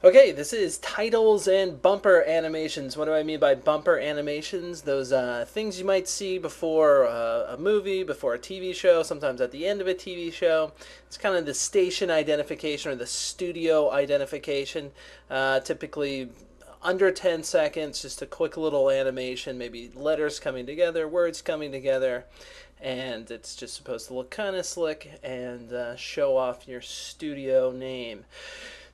Okay, this is titles and bumper animations. What do I mean by bumper animations? Those things you might see before a movie, before a TV show, sometimes at the end of a TV show. It's kind of the station identification or the studio identification. Typically under 10 seconds, just a quick little animation, maybe letters coming together, words coming together, and it's just supposed to look kind of slick and show off your studio name.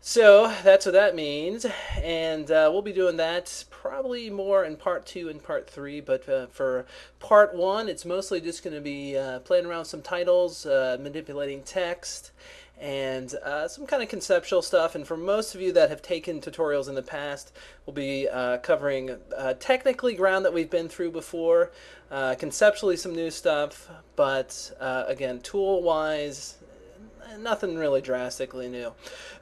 So that's what that means, and we'll be doing that probably more in part 2 and part 3, but for part 1, it's mostly just going to be playing around with some titles, manipulating text, and some kind of conceptual stuff. And for most of you that have taken tutorials in the past, we'll be covering technically ground that we've been through before, conceptually some new stuff, but again, tool-wise, nothing really drastically new.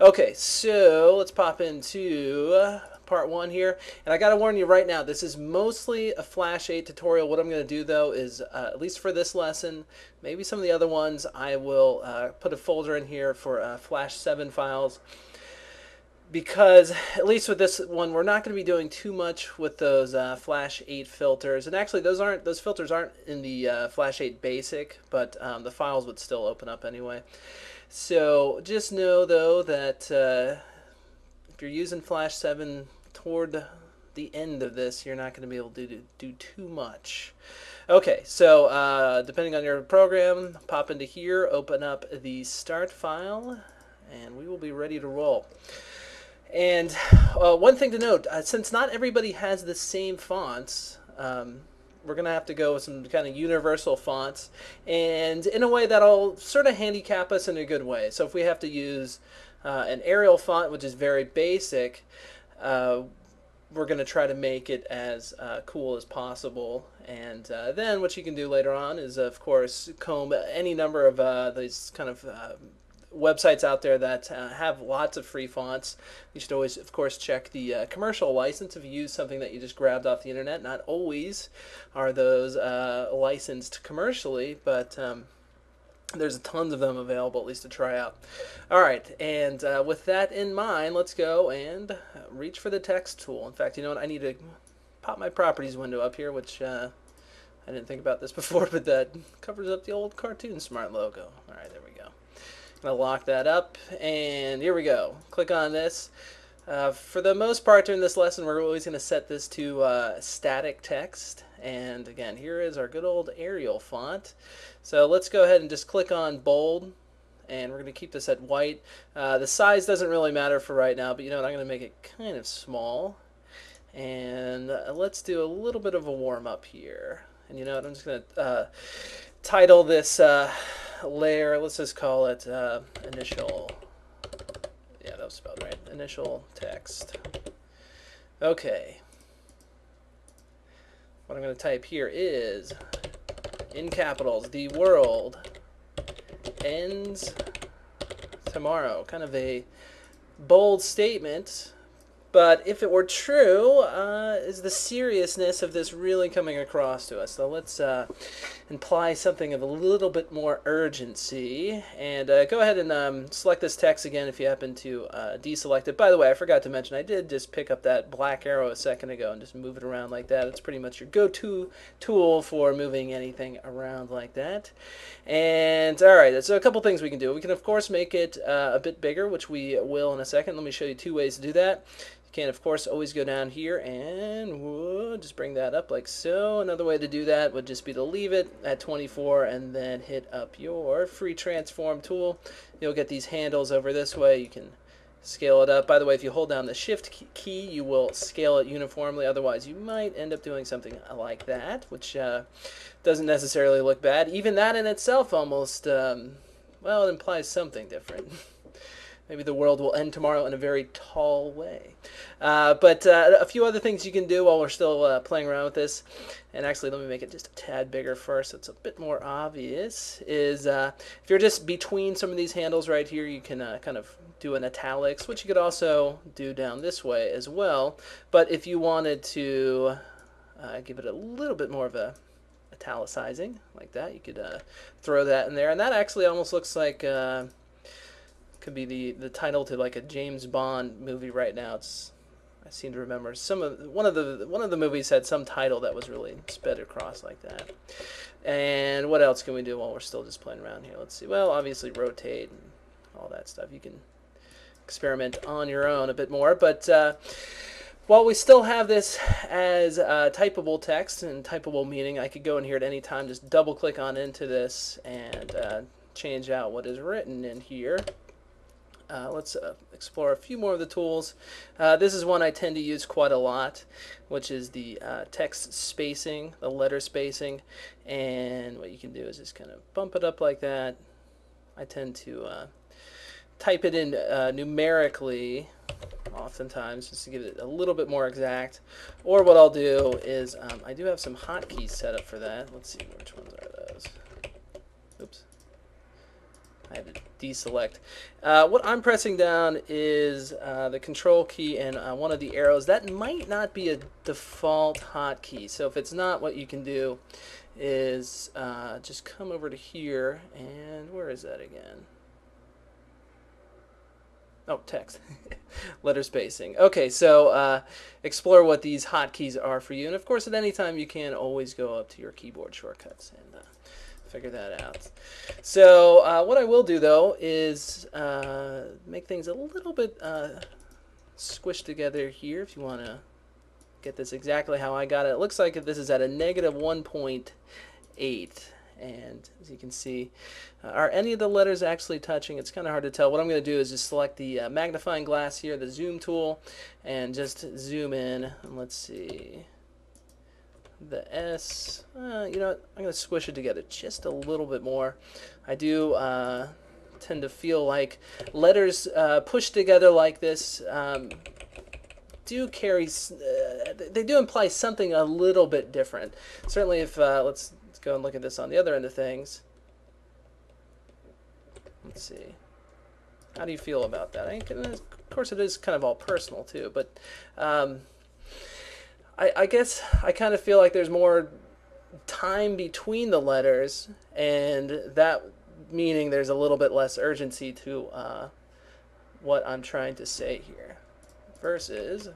Okay, so let's pop into part 1 here. And I gotta warn you right now, this is mostly a Flash 8 tutorial. What I'm going to do though is, at least for this lesson, maybe some of the other ones, I will put a folder in here for Flash 7 files. Because, at least with this one, we're not going to be doing too much with those Flash 8 filters. And actually, those filters aren't in the Flash 8 Basic, but the files would still open up anyway. So just know, though, that if you're using Flash 7 toward the end of this, you're not going to be able to do too much. Okay, so depending on your program, pop into here, open up the start file, and we will be ready to roll. And one thing to note, since not everybody has the same fonts, we're going to have to go with some kind of universal fonts, and in a way that'll sort of handicap us in a good way. So if we have to use an Arial font, which is very basic, we're going to try to make it as cool as possible. And then what you can do later on is, of course, comb any number of these kind of websites out there that have lots of free fonts. You should always, of course, check the commercial license if you use something that you just grabbed off the internet. Not always are those licensed commercially, but there's tons of them available, at least to try out. All right, and with that in mind, let's go and reach for the text tool. In fact, you know what? I need to pop my properties window up here, which I didn't think about this before, but that covers up the old CartoonSmart logo. All right, there we go. Gonna lock that up, and here we go. Click on this. For the most part during this lesson, we're always going to set this to static text. And again, here is our good old Arial font. So let's go ahead and just click on bold, and we're going to keep this at white. The size doesn't really matter for right now, but you know what? I'm going to make it kind of small. And let's do a little bit of a warm-up here. And you know what? I'm just going to title this layer, let's just call it initial. Yeah, that was spelled right. Initial text. Okay. What I'm going to type here is, in capitals, the world ends tomorrow. Kind of a bold statement, but if it were true, is the seriousness of this really coming across to us? So let's imply something of a little bit more urgency. And go ahead and select this text again if you happen to deselect it. By the way, I forgot to mention, I did just pick up that black arrow a second ago and just move it around like that. It's pretty much your go-to tool for moving anything around like that. And all right, so a couple things we can do. We can, of course, make it a bit bigger, which we will in a second. Let me show you 2 ways to do that. You can, of course, always go down here and we'll just bring that up like so. Another way to do that would just be to leave it at 24 and then hit up your free transform tool. You'll get these handles over this way. You can scale it up. By the way, if you hold down the shift key, you will scale it uniformly. Otherwise, you might end up doing something like that, which doesn't necessarily look bad. Even that in itself almost, well, it implies something different. Maybe the world will end tomorrow in a very tall way. But a few other things you can do while we're still playing around with this, and actually let me make it just a tad bigger first so it's a bit more obvious, is if you're just between some of these handles right here, you can kind of do an italics, which you could also do down this way as well. But if you wanted to give it a little bit more of a italicizing like that, you could throw that in there, and that actually almost looks like Could be the title to like a James Bond movie right now. I seem to remember one of the movies had some title that was really sped across like that. And what else can we do while we're still just playing around here? Let's see. Well, obviously rotate and all that stuff. You can experiment on your own a bit more, but while we still have this as typable text and typable meaning, I could go in here at any time, just double click on into this and change out what is written in here. Let's explore a few more of the tools. This is one I tend to use quite a lot, which is the text spacing, the letter spacing. And what you can do is just kind of bump it up like that. I tend to type it in numerically, oftentimes, just to give it a little bit more exact. Or what I'll do is, I do have some hotkeys set up for that. Let's see, which ones are those? Oops. I had to deselect. What I'm pressing down is the control key and one of the arrows. That might not be a default hotkey. So if it's not, what you can do is just come over to here, and where is that again? Oh, text. Letter spacing. Okay, so explore what these hotkeys are for you. And of course, at any time, you can always go up to your keyboard shortcuts and figure that out. So what I will do, though, is make things a little bit squished together here if you want to get this exactly how I got it. It looks like this is at a negative 1.8. And as you can see, are any of the letters actually touching? It's kind of hard to tell. What I'm going to do is just select the magnifying glass here, the zoom tool, and just zoom in. And let's see. The S, you know what, I'm going to squish it together just a little bit more. I do tend to feel like letters pushed together like this do carry, they do imply something a little bit different. Certainly if, let's go and look at this on the other end of things. Let's see. How do you feel about that? Of course it is kind of all personal too, but I guess I kind of feel like there's more time between the letters, and that meaning there's a little bit less urgency to what I'm trying to say here. Versus,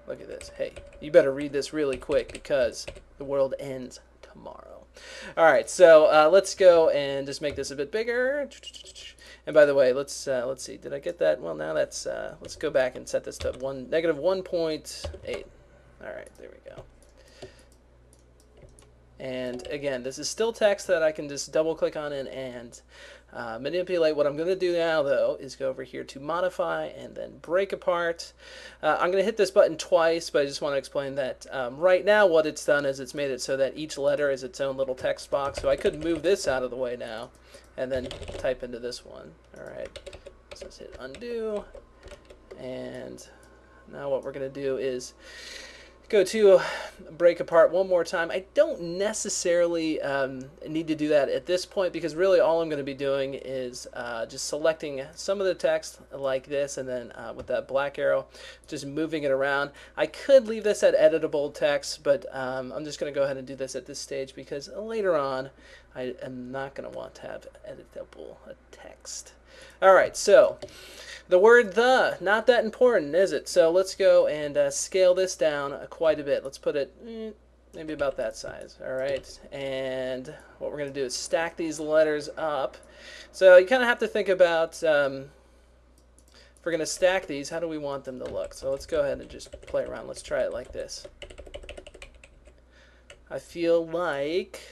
look at this. Hey, you better read this really quick because the world ends tomorrow. All right, so let's go and just make this a bit bigger. And by the way, let's see. Did I get that? Well, now that's let's go back and set this to negative 1.8. All right, there we go. And again, this is still text that I can just double click on it and manipulate. What I'm going to do now, though, is go over here to modify and then break apart. I'm going to hit this button twice, but I just want to explain that right now what it's done is it's made it so that each letter is its own little text box. So I could move this out of the way now and then type into this one. All right, so let's hit undo. And now what we're going to do is go to break apart one more time. I don't necessarily need to do that at this point because really all I'm going to be doing is just selecting some of the text like this and then with that black arrow just moving it around. I could leave this at editable text, but I'm just going to go ahead and do this at this stage because later on I am not going to want to have editable text. Alright, so the word the, not that important, is it? So let's go and scale this down quite a bit. Let's put it maybe about that size. All right, and what we're going to do is stack these letters up. So you kind of have to think about, if we're going to stack these, how do we want them to look? So let's go ahead and just play around. Let's try it like this. I feel like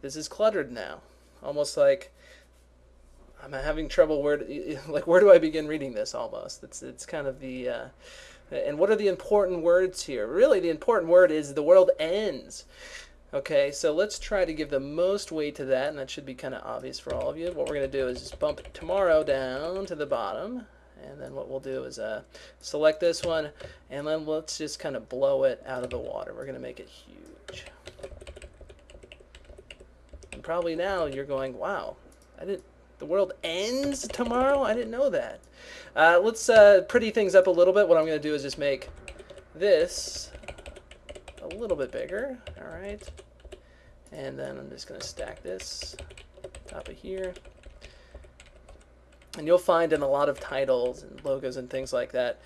this is cluttered now. Almost like I'm having trouble where do I begin reading this almost. It's kind of the and what are the important words here? Really the important word is the world ends. Okay, so let's try to give the most weight to that, and that should be kind of obvious for all of you. What we're going to do is just bump tomorrow down to the bottom, and then what we'll do is select this one, and then let's just kind of blow it out of the water. We're going to make it huge. And probably now you're going, wow, the world ends tomorrow? I didn't know that. Let's pretty things up a little bit. What I'm going to do is just make this a little bit bigger. All right. And then I'm just going to stack this top of here. And you'll find in a lot of titles and logos and things like that,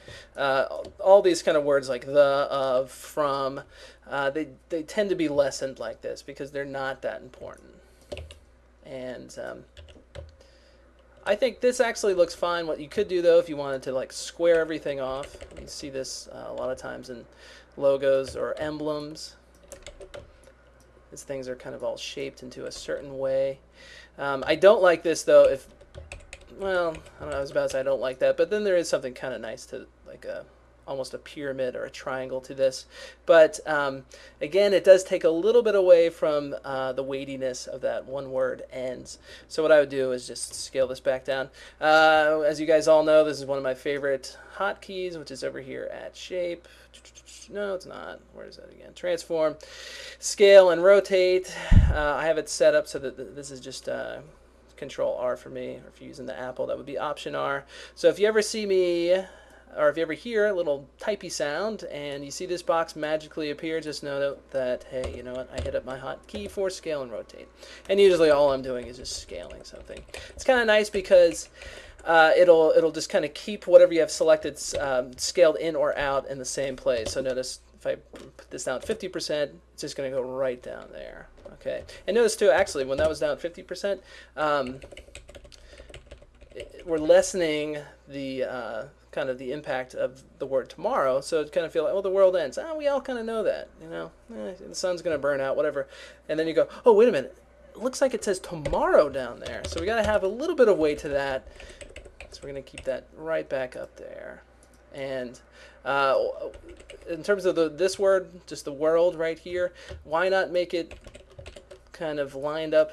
all these kind of words like the, of, from, they tend to be lessened like this because they're not that important. And I think this actually looks fine. What you could do though, if you wanted to like square everything off, you see this a lot of times in logos or emblems. These things are kind of all shaped into a certain way. I don't like this though. Well, I don't know, I was about to say I don't like that, but then there is something kind of nice to like almost a pyramid or a triangle to this. But again, it does take a little bit away from the weightiness of that one word ends. So what I would do is just scale this back down. As you guys all know, this is one of my favorite hotkeys, which is over here at shape. No, it's not. Where is that again? Transform, scale, and rotate. I have it set up so that this is just Control R for me, or if you're using the Apple, that would be Option R. So if you ever see me, or if you ever hear a little typey sound and you see this box magically appear, just know that, hey, you know what, I hit up my hotkey for scale and rotate. And usually all I'm doing is just scaling something. It's kind of nice because it'll just kind of keep whatever you have selected scaled in or out in the same place. So notice if I put this down 50%, it's just going to go right down there. Okay, and notice too, actually, when that was down 50%, we're lessening the kind of the impact of the word tomorrow. So it kind of feel like, oh, the world ends. We all kind of know that, you know, the sun's going to burn out, whatever. And then you go, oh, wait a minute, it looks like it says tomorrow down there. So we got to have a little bit of weight to that. So we're going to keep that right back up there. And in terms of this word, just the world right here, why not make it kind of lined up,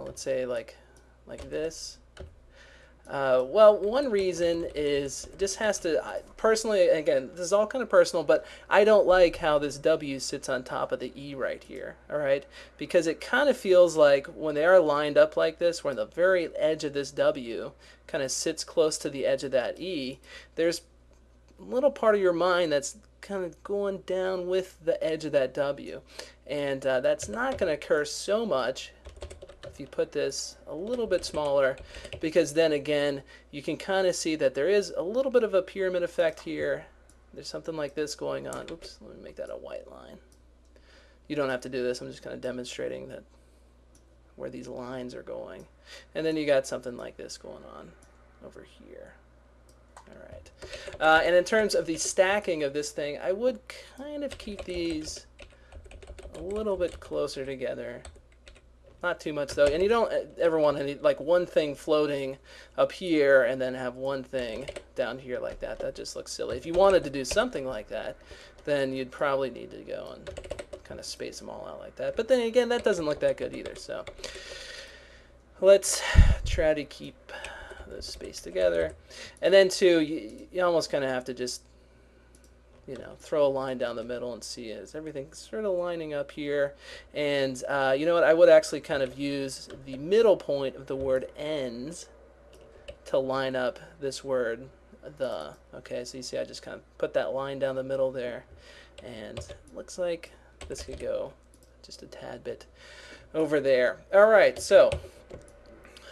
let's say like this? Well, one reason is it just has to, personally, again, this is all kind of personal, but I don't like how this W sits on top of the E right here, all right? Because it kind of feels like when they are lined up like this, where the very edge of this W kind of sits close to the edge of that E, there's a little part of your mind that's kind of going down with the edge of that W. And that's not going to occur so much if you put this a little bit smaller, because then again, you can kind of see that there is a little bit of a pyramid effect here. There's something like this going on. Oops, let me make that a white line. You don't have to do this. I'm just kind of demonstrating that where these lines are going. And then you got something like this going on over here. All right. And in terms of the stacking of this thing, I would kind of keep these a little bit closer together. Not too much though, and you don't ever want any like one thing floating up here and then have one thing down here like that. That just looks silly. If you wanted to do something like that, then you'd probably need to go and kind of space them all out like that. But then again, that doesn't look that good either. So let's try to keep those spaced together. And then too, you almost kind of have to just, you know, throw a line down the middle and see is everything sort of lining up here. And you know what, I would actually kind of use the middle point of the word ends to line up this word the. Okay, so you see I just kind of put that line down the middle there, and it looks like this could go just a tad bit over there. All right, so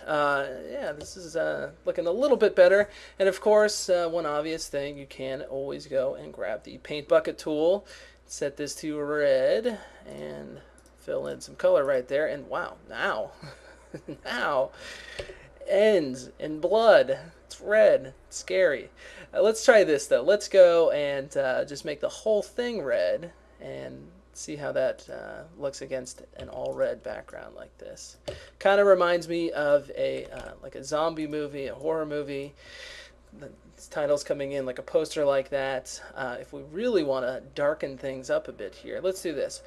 yeah, this is looking a little bit better. And of course, one obvious thing, you can always go and grab the paint bucket tool, set this to red, and fill in some color right there. And wow, now, now, ends in blood. It's red. It's scary. Let's try this though. Let's go and just make the whole thing red and see how that looks against an all red background like this. Kind of reminds me of a like a zombie movie, a horror movie. The title's coming in like a poster like that. If we really want to darken things up a bit here, let's do this.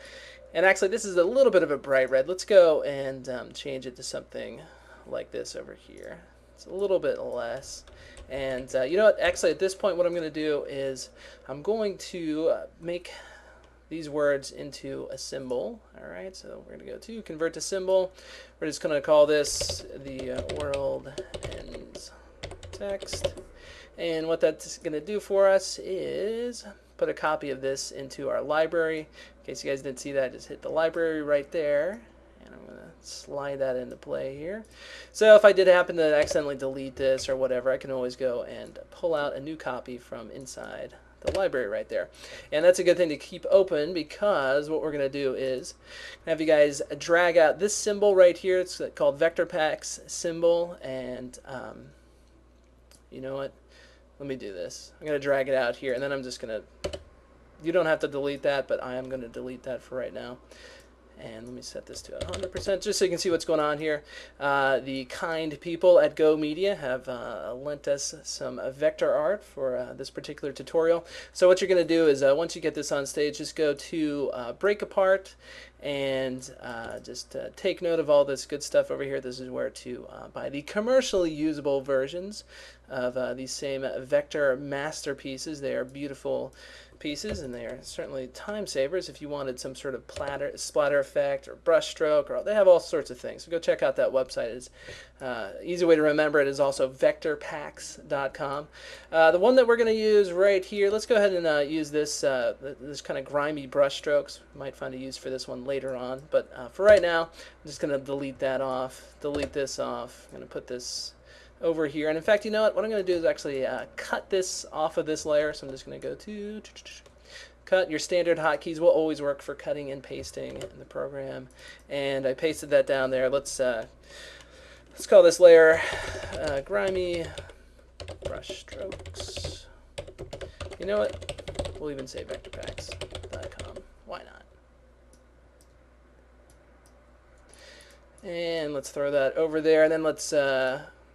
And actually, this is a little bit of a bright red. Let's go and change it to something like this over here. It's a little bit less. And you know what? Actually, at this point, what I'm going to do is I'm going to make these words into a symbol. All right, so we're going to go to convert to symbol. We're just going to call this the world ends text. And what that's going to do for us is put a copy of this into our library. In case you guys didn't see that, just hit the library right there. And I'm going to slide that into play here. So if I did happen to accidentally delete this or whatever, I can always go and pull out a new copy from inside the library right there. And that's a good thing to keep open, because what we're going to do is have you guys drag out this symbol right here. It's called Vector Packs symbol. And you know what? Let me do this. I'm going to drag it out here, and then I'm just going to, you don't have to delete that, but I am going to delete that for right now. And let me set this to 100% just so you can see what's going on here. The kind people at Go Media have lent us some vector art for this particular tutorial. So what you're going to do is once you get this on stage, just go to Break Apart and just take note of all this good stuff over here. This is where to buy the commercially usable versions of these same vector masterpieces. They are beautiful pieces, and they are certainly time savers if you wanted some sort of splatter effect or brush stroke, or they have all sorts of things. So go check out that website. It's easy way to remember it is also vectorpacks.com. The one that we're going to use right here, let's go ahead and use this this kind of grimy brush strokes. Might find a use for this one later on, but for right now, I'm just going to delete that off, delete this off. I'm going to put this over here, and in fact, you know what I'm going to do is actually cut this off of this layer. So I'm just going to go to cut. Your standard hotkeys will always work for cutting and pasting in the program, and I pasted that down there. Let's call this layer grimy brush strokes. You know what, we'll even say vectorpacks.com. Why not? And let's throw that over there, and then let's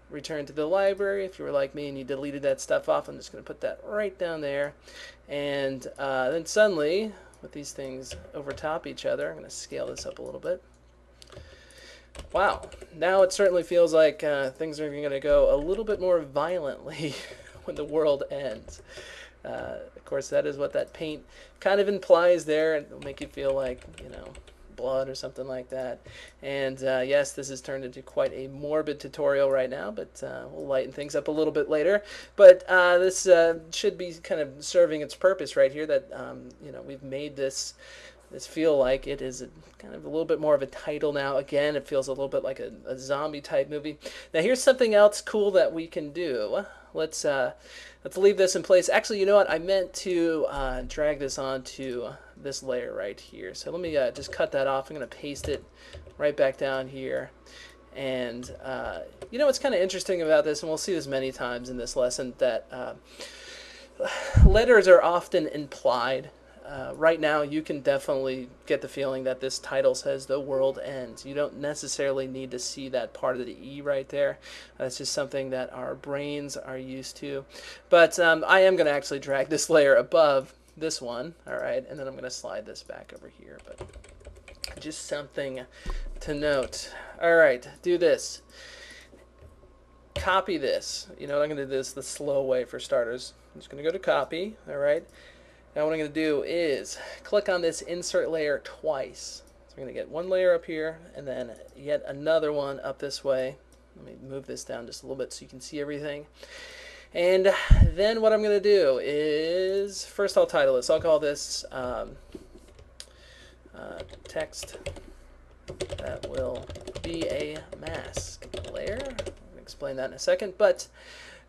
return to the library. If you were like me and you deleted that stuff off, I'm just going to put that right down there. And then suddenly, with these things over top each other, I'm going to scale this up a little bit. Wow, now it certainly feels like things are going to go a little bit more violently when the world ends. Of course, that is what that paint kind of implies there. It'll make you feel like, you know, blood or something like that. And yes, this has turned into quite a morbid tutorial right now, but we'll lighten things up a little bit later. But this should be kind of serving its purpose right here, that you know, we've made this feel like it is kind of a little bit more of a title now. Again, it feels a little bit like a zombie type movie. Now here's something else cool that we can do. Let's leave this in place. Actually, you know what? I meant to drag this onto this layer right here. So let me just cut that off. I'm going to paste it right back down here. And you know what's kind of interesting about this, and we'll see this many times in this lesson, that letters are often implied. Right now, you can definitely get the feeling that this title says "The World Ends." You don't necessarily need to see that part of the E right there. That's just something that our brains are used to. But I am going to actually drag this layer above this one, all right, and then I'm going to slide this back over here. But just something to note. All right, do this. Copy this. You know what, I'm going to do this the slow way for starters. I'm just going to go to copy, all right. Now what I'm going to do is click on this insert layer twice. So we're going to get one layer up here and then yet another one up this way. Let me move this down just a little bit so you can see everything. And then what I'm going to do is, first I'll title this. I'll call this text that will be a mask layer. I'm going to explain that in a second, but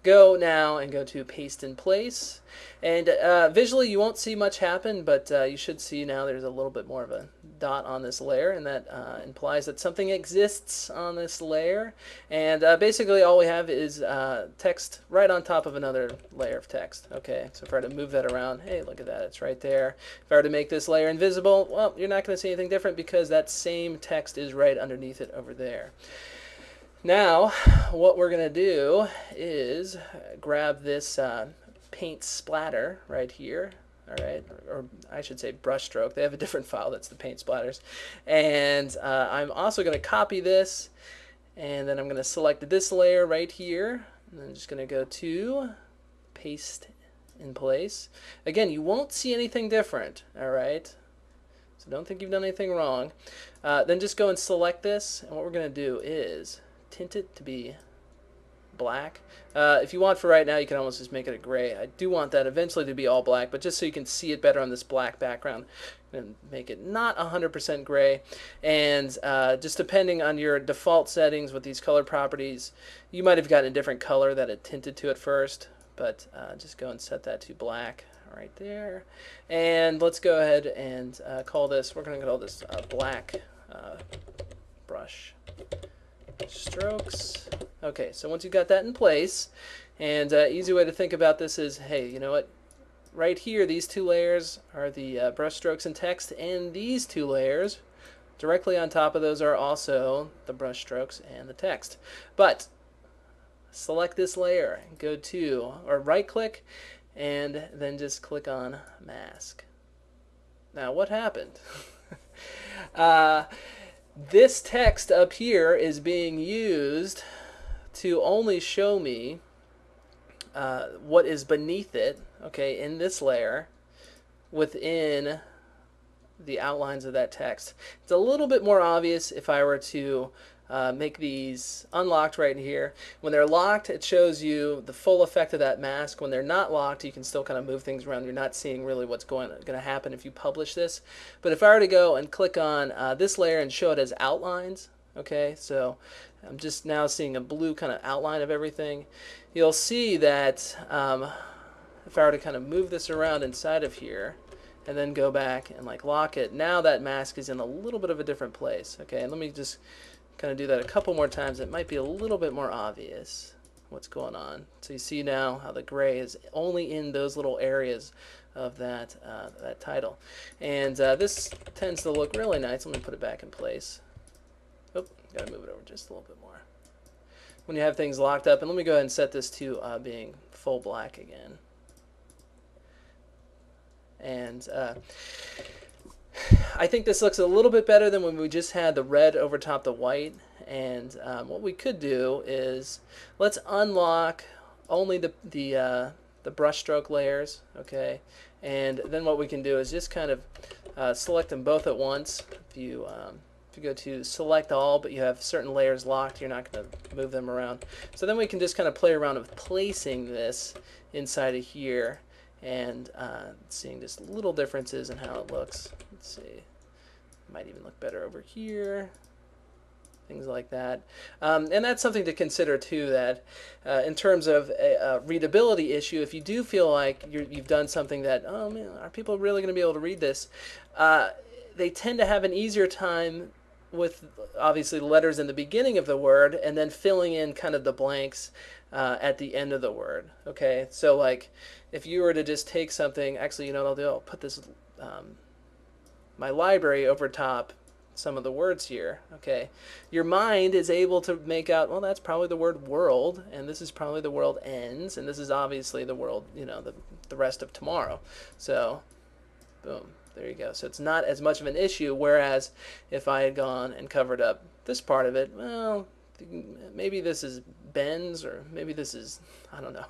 go now and go to paste in place. And visually you won't see much happen, but you should see now there's a little bit more of a dot on this layer, and that implies that something exists on this layer. And basically all we have is text right on top of another layer of text. Okay, so if I were to move that around, hey, look at that, it's right there. If I were to make this layer invisible, well, you're not going to see anything different because that same text is right underneath it over there. Now, what we're going to do is grab this paint splatter right here, all right, or I should say brush stroke. They have a different file that's the paint splatters. And I'm also going to copy this, and then I'm going to select this layer right here, and I'm just going to go to paste in place. Again, you won't see anything different, all right? So don't think you've done anything wrong. Then just go and select this, and what we're going to do is tint it to be black. If you want for right now, you can almost just make it a gray. I do want that eventually to be all black, but just so you can see it better on this black background, and make it not 100% gray. And just depending on your default settings with these color properties, you might have gotten a different color that it tinted to at first, but just go and set that to black right there. And let's go ahead and call this, we're going to call this black brush strokes. Okay, so once you've got that in place, and easy way to think about this is, hey, you know what? Right here, these two layers are the brush strokes and text, and these two layers directly on top of those are also the brush strokes and the text. But select this layer, go to, or right click, and then just click on mask. Now what happened? This text up here is being used to only show me what is beneath it, okay, in this layer within the outlines of that text. It's a little bit more obvious if I were to make these unlocked right here. When they're locked, it shows you the full effect of that mask. When they're not locked, you can still kind of move things around. You're not seeing really what's going to happen if you publish this. But if I were to go and click on this layer and show it as outlines, okay, so I'm just now seeing a blue kind of outline of everything. You'll see that if I were to kind of move this around inside of here and then go back and like lock it, now that mask is in a little bit of a different place. Okay, and let me just kind of do that a couple more times. It might be a little bit more obvious what's going on. So you see now how the gray is only in those little areas of that that title. And this tends to look really nice. Let me put it back in place. Oh, gotta move it over just a little bit more. When you have things locked up, and let me go ahead and set this to being full black again. And I think this looks a little bit better than when we just had the red over top the white. And what we could do is let's unlock only the brush stroke layers, okay? And then what we can do is just kind of select them both at once. If you go to select all, but you have certain layers locked, you're not going to move them around. So then we can just kind of play around with placing this inside of here and seeing just little differences in how it looks. Let's see, it might even look better over here, things like that. And that's something to consider too, that in terms of a readability issue, if you do feel like you've done something that, oh man, are people really going to be able to read this? They tend to have an easier time with obviously letters in the beginning of the word and then filling in kind of the blanks at the end of the word. Okay, so like if you were to just take something, actually, you know what I'll do? I'll put this my library over top some of the words here. Okay, your mind is able to make out, well, that's probably the word world, and this is probably the world ends, and this is obviously the world, you know, the rest of tomorrow. So boom, there you go. So it's not as much of an issue, whereas if I had gone and covered up this part of it, well, maybe this is Ben's, or maybe this is, I don't know,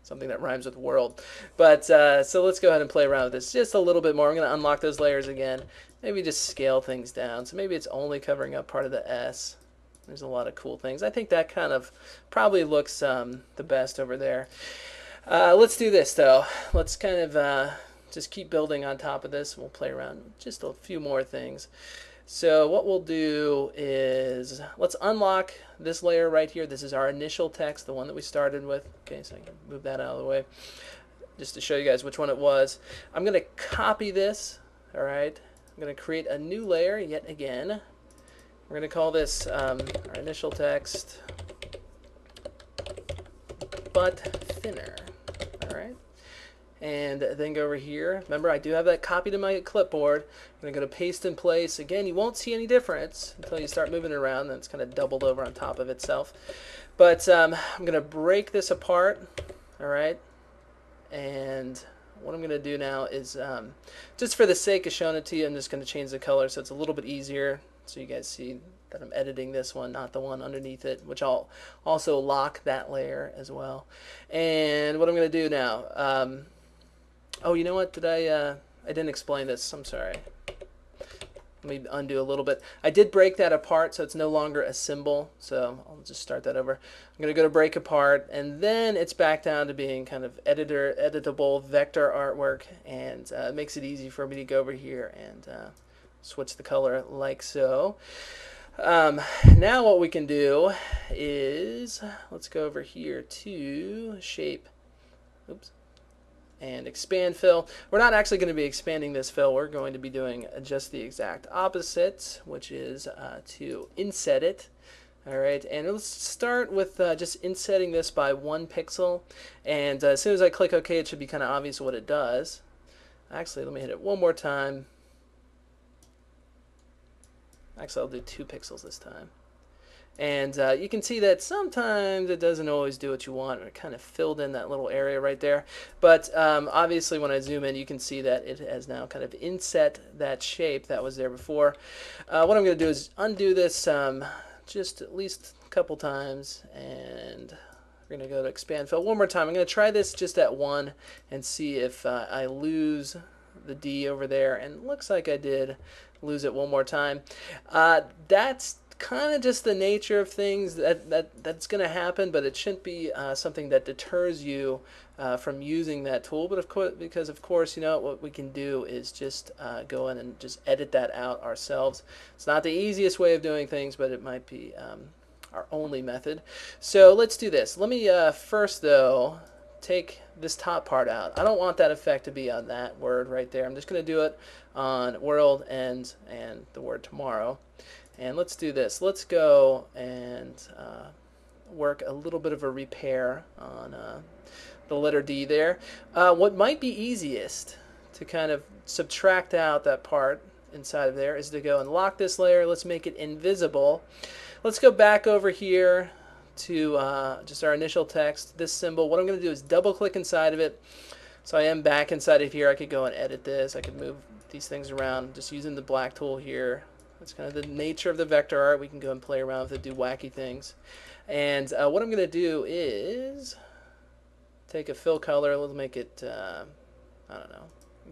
something that rhymes with world. But so let's go ahead and play around with this just a little bit more. I'm going to unlock those layers again. Maybe just scale things down. So maybe it's only covering up part of the S. There's a lot of cool things. I think that kind of probably looks the best over there. Let's do this though. Let's kind of just keep building on top of this. We'll play around with just a few more things. So what we'll do is let's unlock this layer right here. This is our initial text, the one that we started with. Okay, so I can move that out of the way just to show you guys which one it was. I'm going to copy this, all right? I'm going to create a new layer yet again. We're going to call this our initial text, but thinner, all right? And then go over here. Remember, I do have that copied in my clipboard. I'm going to go to paste in place. Again, you won't see any difference until you start moving it around. Then it's kind of doubled over on top of itself. But I'm going to break this apart. All right. And what I'm going to do now is, just for the sake of showing it to you, I'm just going to change the color so it's a little bit easier. So you guys see that I'm editing this one, not the one underneath it, which I'll also lock that layer as well. And what I'm going to do now, oh, you know what? I didn't explain this. I'm sorry. Let me undo a little bit. I did break that apart, so it's no longer a symbol. So I'll just start that over. I'm going to go to break apart, and then it's back down to being kind of editable vector artwork, and it makes it easy for me to go over here and switch the color like so. Now what we can do is, let's go over here to shape. Oops. And expand fill. We're not actually going to be expanding this fill. We're going to be doing just the exact opposite, which is to inset it. All right, and let's start with just insetting this by 1 pixel. And as soon as I click OK, it should be kind of obvious what it does. Actually, let me hit it one more time. Actually, I'll do 2 pixels this time. And you can see that sometimes it doesn't always do what you want. It kind of filled in that little area right there. But obviously when I zoom in, you can see that it has now kind of inset that shape that was there before. What I'm going to do is undo this just at least a couple times. And we're going to go to expand fill one more time. I'm going to try this just at 1 and see if I lose the D over there. And it looks like I did lose it one more time. That's kind of just the nature of things that's going to happen, but it shouldn't be something that deters you from using that tool. But of course, because of course, you know what we can do is just go in and just edit that out ourselves. It's not the easiest way of doing things, but it might be our only method. So let's do this. Let me first though take this top part out. I don't want that effect to be on that word right there. I'm just going to do it on world and the word tomorrow. And let's do this. Let's go and work a little bit of a repair on the letter D there. What might be easiest to kind of subtract out that part inside of there is to go and lock this layer. Let's make it invisible. Let's go back over here to just our initial text, this symbol. What I'm going to do is double click inside of it. So I am back inside of here. I could go and edit this. I could move these things around just using the black tool here. That's kind of the nature of the vector art. We can go and play around with it, do wacky things. And what I'm going to do is take a fill color. Let's make it, I don't know,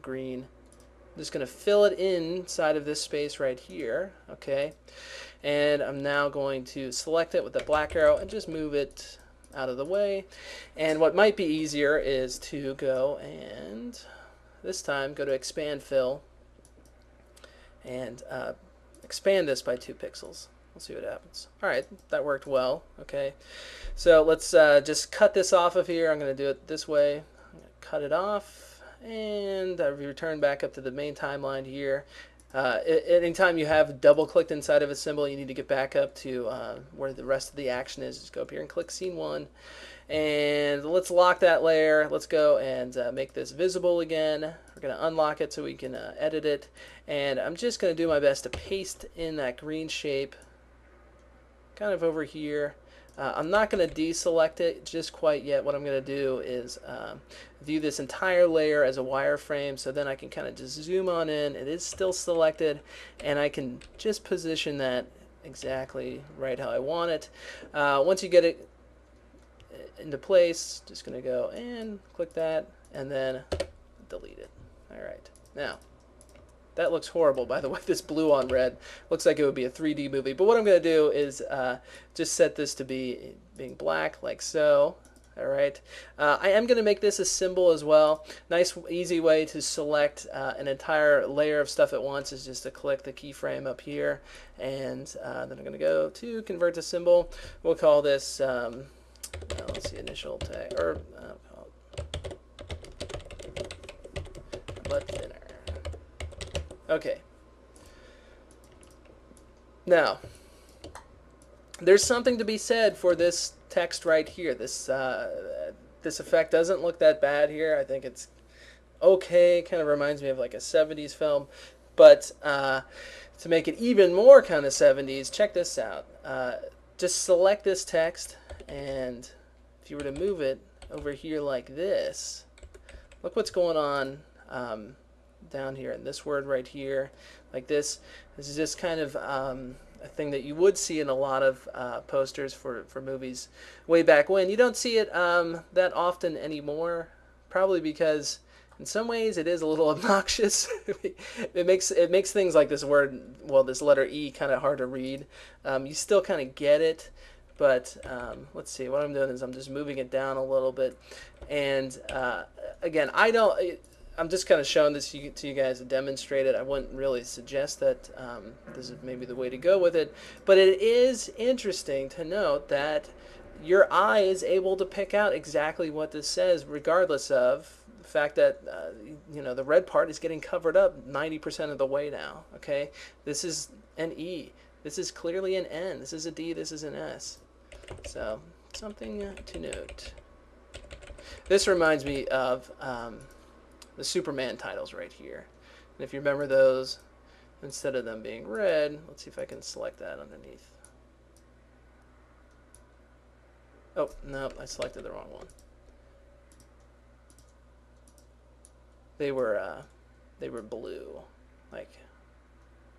green. I'm just going to fill it inside of this space right here. Okay. And I'm now going to select it with the black arrow and just move it out of the way. And what might be easier is to go and this time go to expand fill and expand this by 2 pixels. We'll see what happens. Alright, that worked well. Okay, so let's just cut this off of here. I'm going to do it this way. I'm going to cut it off, and I return back up to the main timeline here. Anytime you have double clicked inside of a symbol, you need to get back up to where the rest of the action is. Just go up here and click scene 1. And let's lock that layer. Let's go and make this visible again. We're going to unlock it so we can edit it. And I'm just going to do my best to paste in that green shape kind of over here. I'm not going to deselect it just quite yet. What I'm going to do is view this entire layer as a wireframe, so then I can kind of just zoom on in. It is still selected, and I can just position that exactly right how I want it. Once you get it into place, just going to go and click that and then delete it. Alright, now that looks horrible, by the way, this blue on red. Looks like it would be a 3D movie. But what I'm going to do is just set this to being black, like so. Alright, I am going to make this a symbol as well. Nice, easy way to select an entire layer of stuff at once is just to click the keyframe up here. And then I'm going to go to convert to symbol. We'll call this, let's see, initial tag, or but thinner. Okay. Now, there's something to be said for this text right here. This this effect doesn't look that bad here. I think it's okay. Kind of reminds me of like a 70s film. But to make it even more kind of 70s, check this out. Just select this text, and if you were to move it over here like this, look what's going on down here in this word right here, like this. This is just kind of a thing that you would see in a lot of posters for movies way back when. You don't see it that often anymore, probably because In some ways, it is a little obnoxious. It makes things like this word, well, this letter E, kind of hard to read. You still kind of get it, but let's see. What I'm doing is I'm just moving it down a little bit, and again, I'm just kind of showing this to you guys to demonstrate it. I wouldn't really suggest that this is maybe the way to go with it, but it is interesting to note that your eye is able to pick out exactly what this says, regardless of the fact that the red part is getting covered up 90% of the way now. Okay, this is an E. This is clearly an N. This is a D. This is an S. So something to note. This reminds me of the Superman titles right here. And if you remember those, instead of them being red, let's see if I can select that underneath. Oh, no, I selected the wrong one. They were blue, like,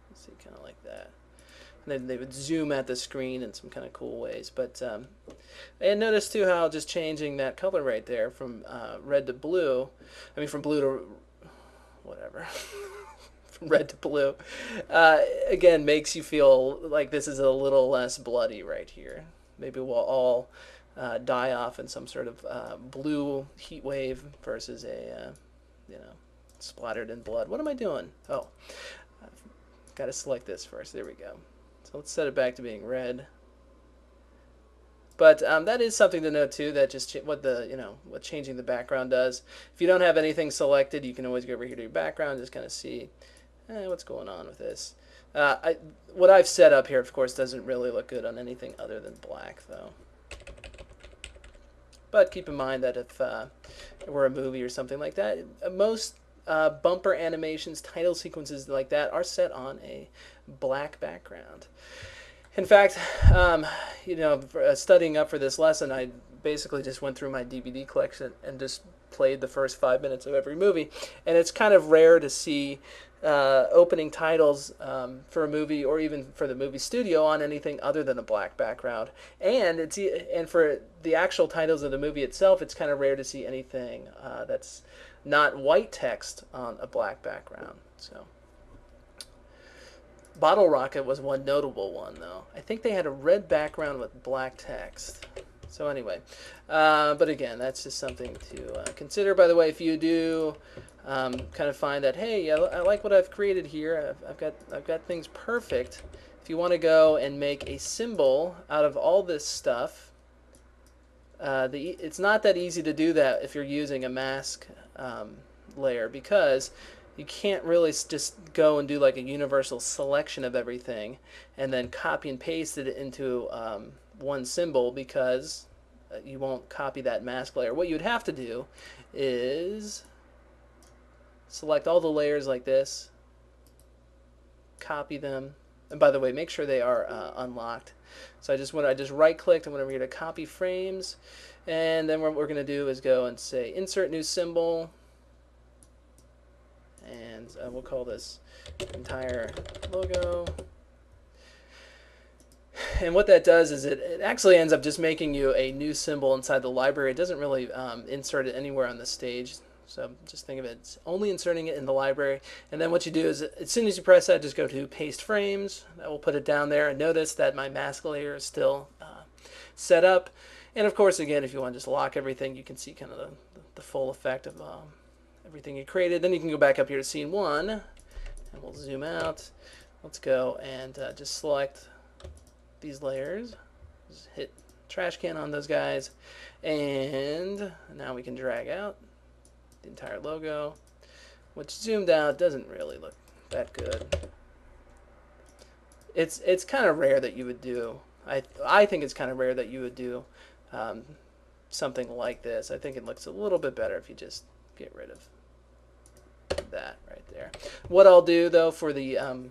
let's see, kind of like that. And then they would zoom at the screen in some kind of cool ways. But and notice too how just changing that color right there from red to blue, I mean from blue to whatever, from red to blue, again makes you feel like this is a little less bloody right here. Maybe we'll all die off in some sort of blue heat wave versus a splattered in blood. What am I doing? Oh, I've got to select this first. There we go. So let's set it back to being red. But that is something to note too. That just what changing the background does. If you don't have anything selected, you can always go over here to your background, just kind of see what's going on with this. What I've set up here, of course, doesn't really look good on anything other than black, though. But keep in mind that if it were a movie or something like that, most bumper animations, title sequences like that are set on a black background. In fact, studying up for this lesson, I basically just went through my DVD collection and just played the first 5 minutes of every movie. And it's kind of rare to see opening titles for a movie or even for the movie studio on anything other than a black background. And for the actual titles of the movie itself, it's kind of rare to see anything that's not white text on a black background. So Bottle Rocket was one notable one, though. I think they had a red background with black text. So anyway, but again, that's just something to consider. By the way, if you do kind of find that, hey, I like what I've created here, I've got things perfect. If you want to go and make a symbol out of all this stuff, it's not that easy to do that if you're using a mask layer, because you can't really just go and do like a universal selection of everything and then copy and paste it into one symbol, because you won't copy that mask layer. What you'd have to do is select all the layers like this, copy them, and by the way, make sure they are unlocked. So I just right clicked and went over here to copy frames, and then what we're going to do is go and say insert new symbol, and we'll call this entire logo. And what that does is it actually ends up just making you a new symbol inside the library. It doesn't really insert it anywhere on the stage. So just think of it only inserting it in the library. And then what you do is, as soon as you press that, just go to paste frames. That will put it down there. And notice that my mask layer is still set up. And of course, again, if you want to just lock everything, you can see kind of the full effect of everything you created. Then you can go back up here to scene 1, and we'll zoom out. Let's go and just select these layers. Just hit trash can on those guys, and now we can drag out the entire logo, which zoomed out doesn't really look that good. It's kind of rare that you would do. I think it's kind of rare that you would do something like this. I think it looks a little bit better if you just get rid of that right there. What I'll do though for the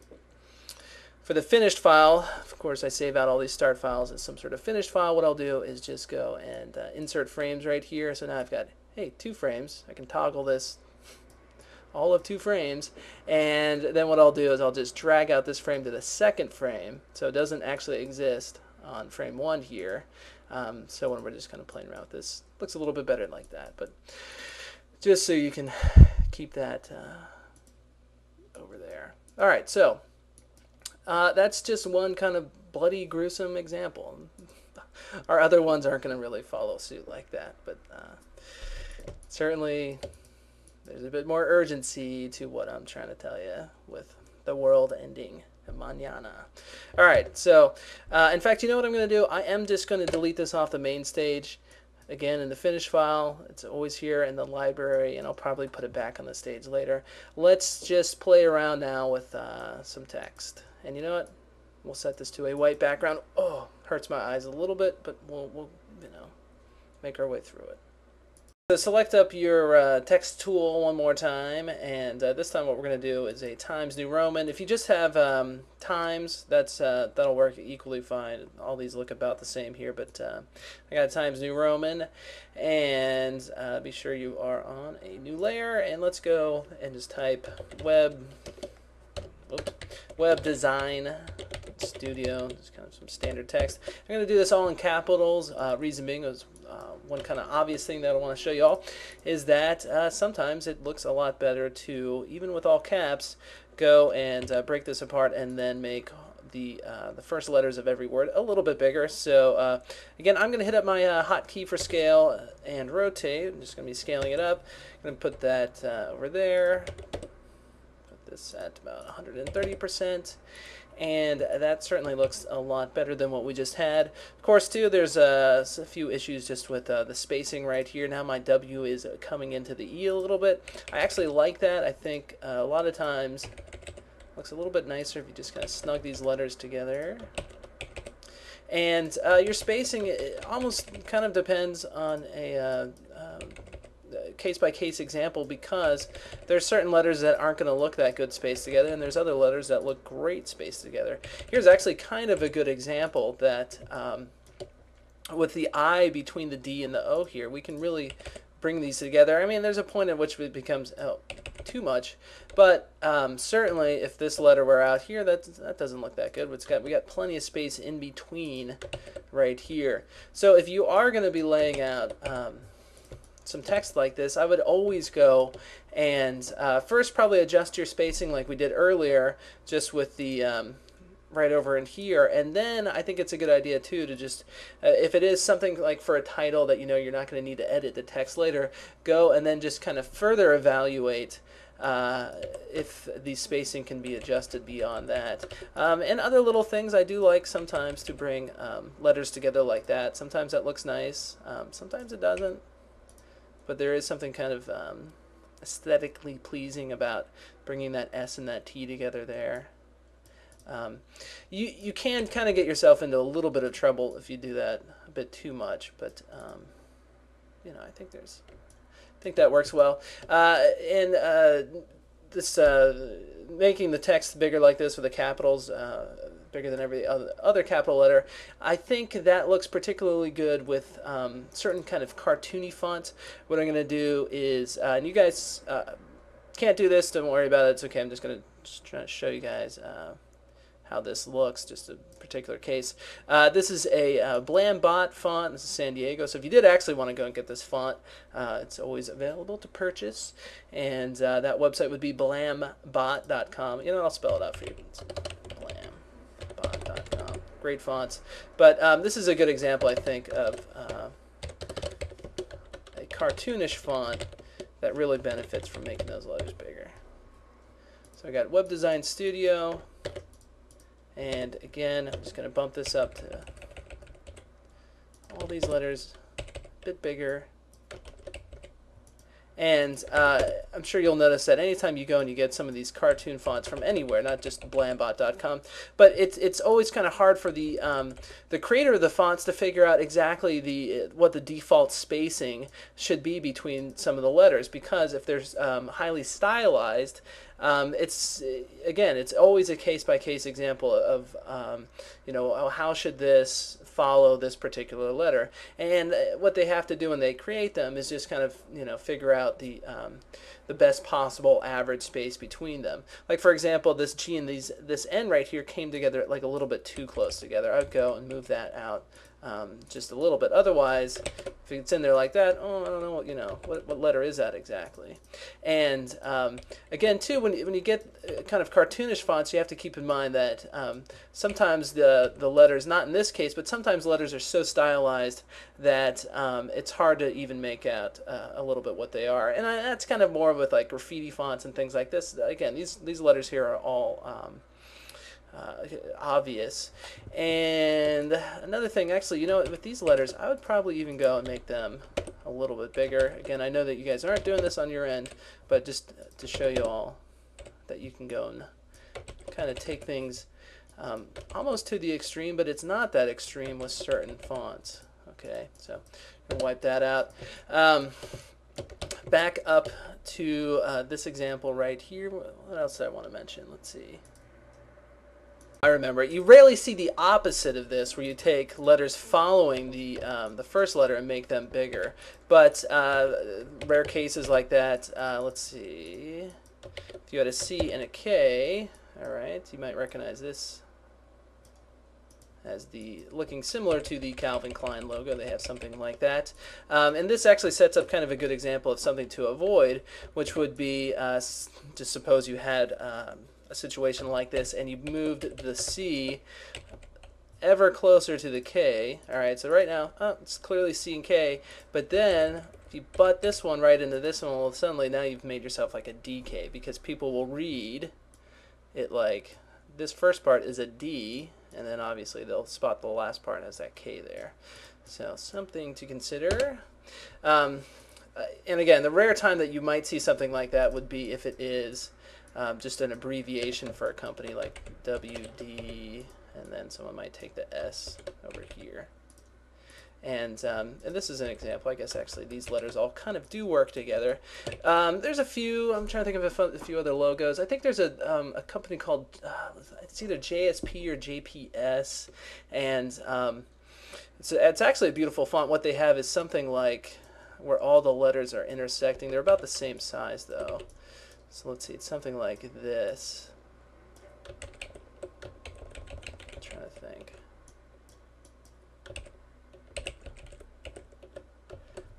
finished file, of course I save out all these start files as some sort of finished file. What I'll do is just go and insert frames right here. So now I've got, hey, 2 frames. I can toggle this all of 2 frames, and then what I'll do is I'll just drag out this frame to the second frame, so it doesn't actually exist on frame 1 here. So when we're just kind of playing around with this, it looks a little bit better like that. But just so you can keep that over there. All right, so that's just one kind of bloody, gruesome example. Our other ones aren't going to really follow suit like that, but certainly there's a bit more urgency to what I'm trying to tell you with the world ending mañana. All right, so in fact, you know what I'm going to do? I am just going to delete this off the main stage. Again, in the finish file, it's always here in the library, and I'll probably put it back on the stage later. Let's just play around now with some text. And you know what? We'll set this to a white background. Oh, hurts my eyes a little bit, but we'll you know, make our way through it. So select up your text tool one more time, and this time what we're going to do is a Times New Roman. If you just have Times, that'll work equally fine. All these look about the same here, but I got Times New Roman, and be sure you are on a new layer, and let's go and just type web design studio, just kind of some standard text. I'm going to do this all in capitals. Reason being is one kind of obvious thing that I want to show you all is that sometimes it looks a lot better to, even with all caps, go and break this apart and then make the first letters of every word a little bit bigger. So again, I'm going to hit up my hotkey for scale and rotate. I'm just going to be scaling it up. I'm going to put that over there. Put this at about 130%. And that certainly looks a lot better than what we just had. Of course, too, there's a few issues just with the spacing right here. Now my W is coming into the E a little bit. I actually like that. I think a lot of times it looks a little bit nicer if you just kind of snug these letters together. And your spacing, it almost kind of depends on a case-by-case example, because there's certain letters that aren't going to look that good spaced together, and there's other letters that look great spaced together. Here's actually kind of a good example that with the I between the D and the O here, we can really bring these together. I mean, there's a point at which it becomes too much, but certainly if this letter were out here, that doesn't look that good. We got plenty of space in between right here. So if you are going to be laying out some text like this, I would always go and first probably adjust your spacing like we did earlier, just with the right over in here, and then I think it's a good idea too to just if it is something like for a title that you know you're not going to need to edit the text later, go and then just kind of further evaluate if the spacing can be adjusted beyond that. And other little things I do like sometimes to bring letters together like that. Sometimes that looks nice, sometimes it doesn't. But there is something kind of aesthetically pleasing about bringing that S and that T together there. You can kind of get yourself into a little bit of trouble if you do that a bit too much, but you know, I think that works well. This making the text bigger like this with the capitals, bigger than every other capital letter, I think that looks particularly good with certain kind of cartoony fonts. What I'm going to do is, and you guys can't do this, don't worry about it, it's okay, I'm just going to try to show you guys how this looks, just a particular case. This is a Blambot font. This is San Diego. So if you did actually want to go and get this font, it's always available to purchase. And that website would be blambot.com. You know, I'll spell it out for you. It's blambot.com. Great fonts. But this is a good example, I think, of a cartoonish font that really benefits from making those letters bigger. So I got Web Design Studio. And again, I'm just going to bump this up to all these letters a bit bigger. And I'm sure you'll notice that anytime you go and you get some of these cartoon fonts from anywhere, not just blambot.com, but it's always kind of hard for the creator of the fonts to figure out exactly what the default spacing should be between some of the letters, because if they're highly stylized, it's always a case-by-case example of you know, how should this follow this particular letter, and what they have to do when they create them is just kind of, you know, figure out the best possible average space between them. Like for example, this G and this N right here came together like a little bit too close together. I'd go and move that out just a little bit. Otherwise, if it's in there like that, oh, I don't know what, what letter is that exactly? And again, too, when you get kind of cartoonish fonts, you have to keep in mind that sometimes the letters, not in this case, but sometimes letters are so stylized that it's hard to even make out a little bit what they are. And that's kind of more with like graffiti fonts and things like this. Again, these letters here are all obvious. And another thing, actually, with these letters, I would probably even go and make them a little bit bigger. Again, I know that you guys aren't doing this on your end, but just to show you all that you can go and kind of take things almost to the extreme, but it's not that extreme with certain fonts. Okay, so I'm gonna wipe that out. Back up to this example right here. What else did I want to mention? Let's see. I remember, you rarely see the opposite of this, where you take letters following the first letter and make them bigger. But rare cases like that, let's see. If you had a C and a K, all right, you might recognize this as looking similar to the Calvin Klein logo. They have something like that. And this actually sets up kind of a good example of something to avoid, which would be, just suppose you had a situation like this and you moved the C ever closer to the K. All right, so right now, it's clearly C and K, but then if you butt this one right into this one, well, suddenly now you've made yourself like a DK, because people will read it like this first part is a D, and then obviously they'll spot the last part as that K there. So something to consider. And again, the rare time that you might see something like that would be if it is just an abbreviation for a company like WD, and then someone might take the S over here. And this is an example. I guess actually these letters all kind of do work together. There's a few. I'm trying to think of a few other logos. I think there's a company called it's either JSP or JPS, and it's actually a beautiful font. What they have is something like where all the letters are intersecting. They're about the same size though. So let's see. It's something like this. I'm trying to think.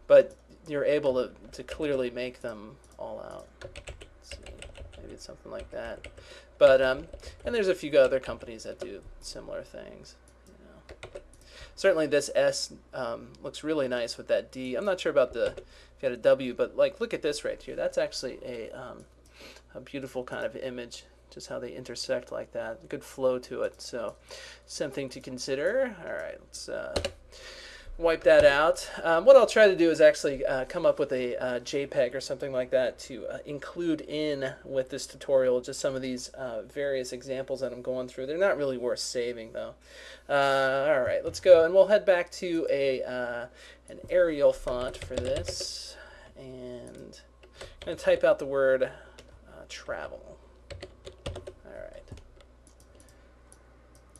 But you're able to clearly make them all out. Let's see, maybe it's something like that. But and there's a few other companies that do similar things. Certainly this S looks really nice with that D. I'm not sure about if you had a W, but like look at this right here. That's actually a beautiful kind of image. Just how they intersect like that. Good flow to it. So something to consider. All right, let's wipe that out. What I'll try to do is actually come up with a JPEG or something like that to include in with this tutorial, just some of these various examples that I'm going through. They're not really worth saving though. All right, let's go, and we'll head back to an Arial font for this, and I'm going to type out the word travel. All right.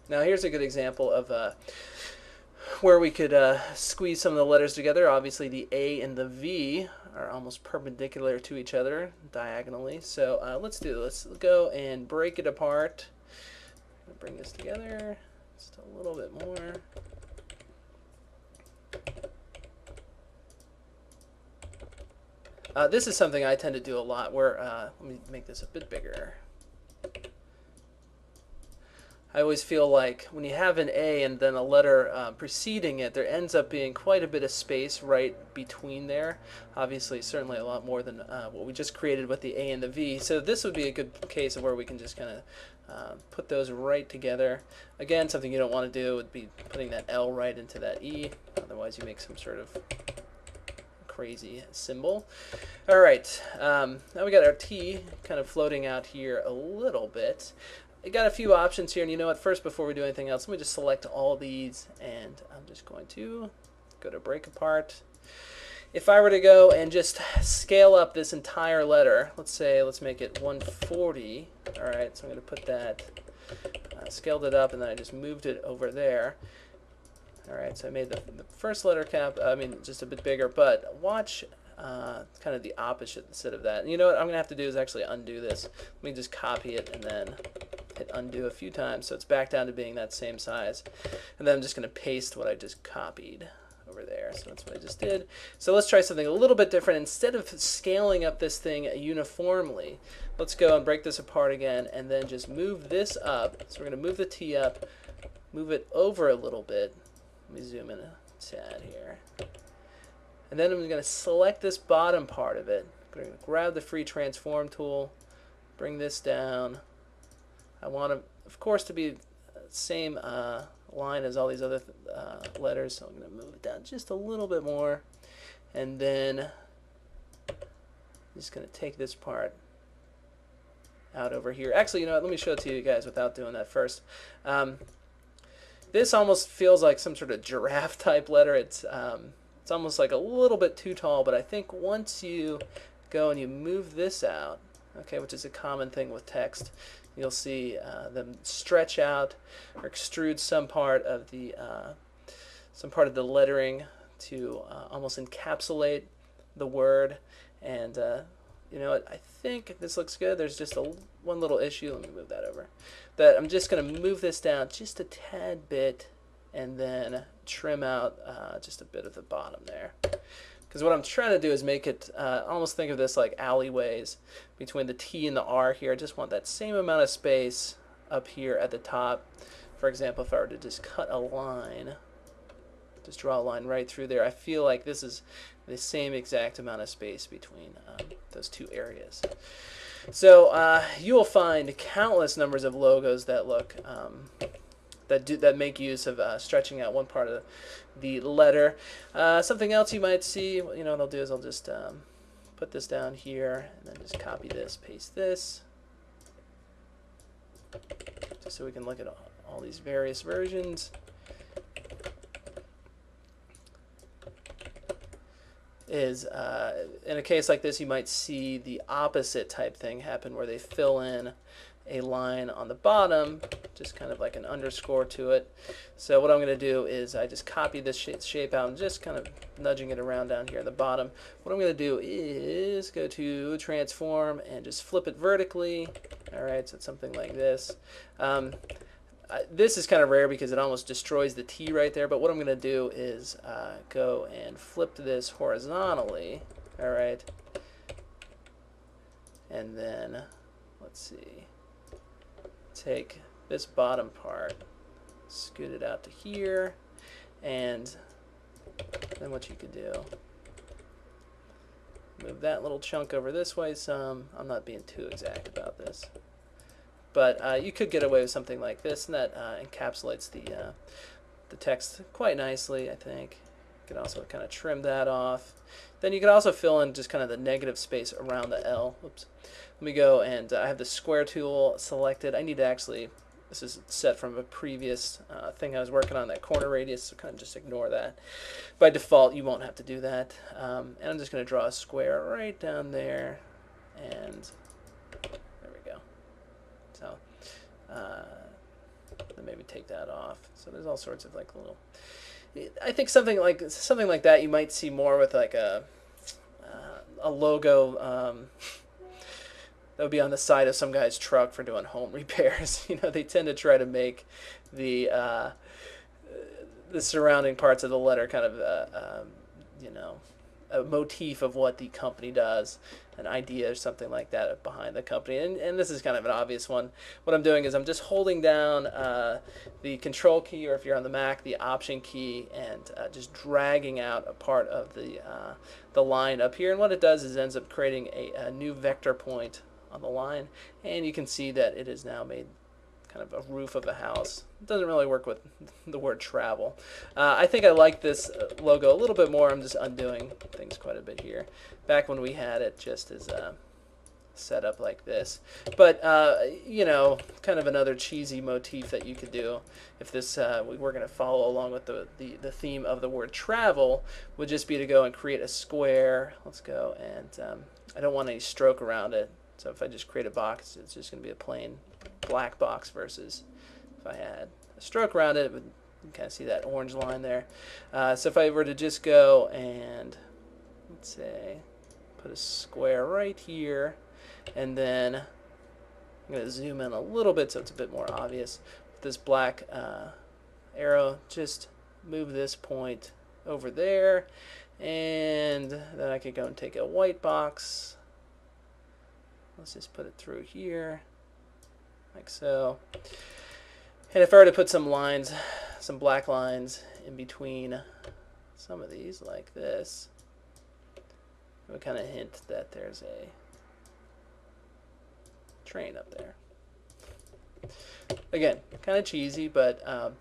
Now here's a good example of where we could squeeze some of the letters together. Obviously the A and the V are almost perpendicular to each other diagonally. So let's do this. Let's go and break it apart. Bring this together just a little bit more. This is something I tend to do a lot where, let me make this a bit bigger. I always feel like when you have an A and then a letter preceding it, there ends up being quite a bit of space right between there. Obviously, certainly a lot more than what we just created with the A and the V. So this would be a good case of where we can just kind of put those right together. Again, something you don't want to do would be putting that L right into that E. Otherwise, you make some sort of crazy symbol. All right, now we got our T kind of floating out here a little bit. I got a few options here, and you know what, first before we do anything else, let me just select all these, and I'm just going to go to break apart. If I were to go and just scale up this entire letter, let's make it 140. All right, so I'm going to put that, scaled it up, and then I just moved it over there. All right, so I made the first letter cap, just a bit bigger, but watch kind of the opposite of that. And you know what I'm going to have to do is actually undo this. Let me just copy it and then hit undo a few times so it's back down to being that same size. And then I'm just going to paste what I just copied over there. So that's what I just did. So let's try something a little bit different. Instead of scaling up this thing uniformly, let's go and break this apart again and then just move this up. So we're going to move the T up, move it over a little bit. Let me zoom in a tad here. And then I'm going to select this bottom part of it. I'm going to grab the free transform tool, bring this down. I want it, of course, to be the same line as all these other letters, so I'm going to move it down just a little bit more. And then I'm just going to take this part out over here. Actually, you know what? Let me show it to you guys without doing that first. This almost feels like some sort of giraffe type letter. It's almost like a little bit too tall, but I think once you go and you move this out, okay, which is a common thing with text, you'll see them stretch out or extrude some part of the lettering to almost encapsulate the word. And you know what? I think this looks good. There's just one little issue. Let me move that over. That I'm just going to move this down just a tad bit and then trim out just a bit of the bottom there. Because what I'm trying to do is make it, almost think of this like alleyways between the T and the R here. I just want that same amount of space up here at the top. For example, if I were to just cut a line, just draw a line right through there, I feel like this is the same exact amount of space between those two areas. So you will find countless numbers of logos that look that make use of stretching out one part of the letter. Something else you might see, you know what I'll do is I'll just put this down here and then just copy this, paste this, just so we can look at all these various versions. Is in a case like this, you might see the opposite type thing happen where they fill in a line on the bottom, just kind of like an underscore to it. So what I'm going to do is I just copy this shape out and just kind of nudging it around down here at the bottom. What I'm going to do is go to transform and just flip it vertically. Alright, so it's something like this. This is kind of rare because it almost destroys the T right there, but what I'm going to do is go and flip this horizontally. Alright, and then let's see, take this bottom part, scoot it out to here, and then what you could do, move that little chunk over this way some. I'm not being too exact about this, but you could get away with something like this, and that encapsulates the text quite nicely, I think. You can also kind of trim that off. Then you can also fill in just kind of the negative space around the L. Oops. Let me go and I have the square tool selected. I need to actually, this is set from a previous thing I was working on, that corner radius, so kind of just ignore that. By default, you won't have to do that. And I'm just going to draw a square right down there, and there we go. So then maybe take that off. So there's all sorts of like little, I think something like that you might see more with like a logo that would be on the side of some guy's truck for doing home repairs. You know, they tend to try to make the surrounding parts of the letter kind of you know, a motif of what the company does, an idea or something like that behind the company. And this is kind of an obvious one. What I'm doing is I'm just holding down the control key, or if you're on the Mac, the option key, and just dragging out a part of the line up here. And what it does is ends up creating a new vector point on the line, and you can see that it is now made kind of a roof of a house. It doesn't really work with the word travel. I think I like this logo a little bit more. I'm just undoing things quite a bit here. Back when we had it just as set up like this. But, you know, kind of another cheesy motif that you could do if this we were going to follow along with the theme of the word travel, would just be to go and create a square. Let's go, and I don't want any stroke around it. So if I just create a box, it's just going to be a plain black box, versus if I had a stroke around it, you can kind of see that orange line there. So if I were to just go and, let's say, put a square right here, and then I'm going to zoom in a little bit so it's a bit more obvious. With this black arrow, just move this point over there, and then I could go and take a white box. Let's just put it through here, like so. And if I were to put some lines, some black lines in between some of these, like this, it would kind of hint that there's a train up there. Again, kind of cheesy, but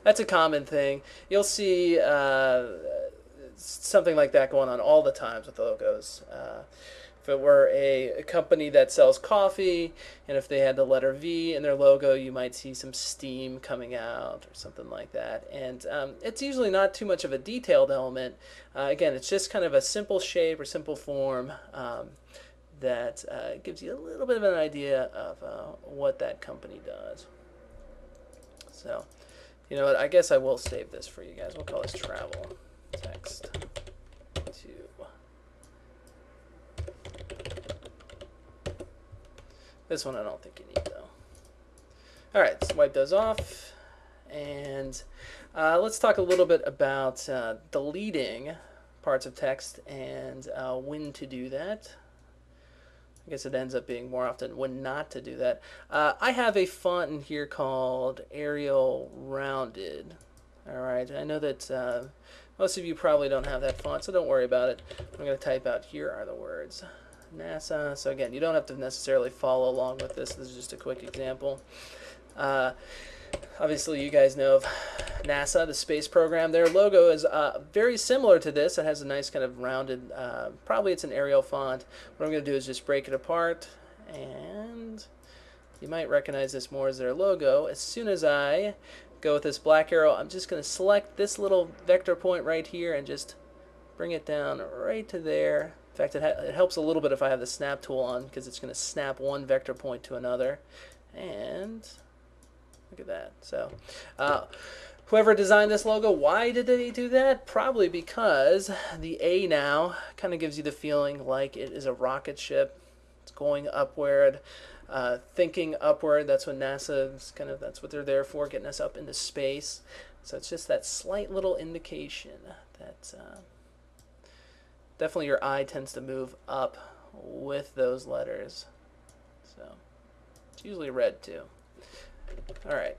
that's a common thing. You'll see something like that going on all the times with logos. If it were a company that sells coffee, and if they had the letter V in their logo, you might see some steam coming out or something like that. And it's usually not too much of a detailed element. Again, it's just kind of a simple shape or simple form that gives you a little bit of an idea of what that company does. So, you know what, I guess I will save this for you guys. We'll call this travel text 2. This one I don't think you need, though. All right, let's wipe those off. And let's talk a little bit about deleting parts of text and when to do that. I guess it ends up being more often when not to do that. I have a font in here called Arial Rounded. All right, I know that most of you probably don't have that font, so don't worry about it. I'm going to type out, here are the words. NASA. So again, you don't have to necessarily follow along with this. This is just a quick example. Obviously, you guys know of NASA, the space program. Their logo is very similar to this. It has a nice kind of rounded, probably it's an Arial font. What I'm going to do is just break it apart, and you might recognize this more as their logo. As soon as I go with this black arrow, I'm just going to select this little vector point right here and just bring it down right to there. In fact, it helps a little bit if I have the snap tool on, because it's going to snap one vector point to another. And look at that. So whoever designed this logo, why did they do that? Probably because the A now kind of gives you the feeling like it is a rocket ship. It's going upward, thinking upward. That's what NASA is kind of, that's what they're there for, getting us up into space. So it's just that slight little indication that definitely your eye tends to move up with those letters. So it's usually red too. All right,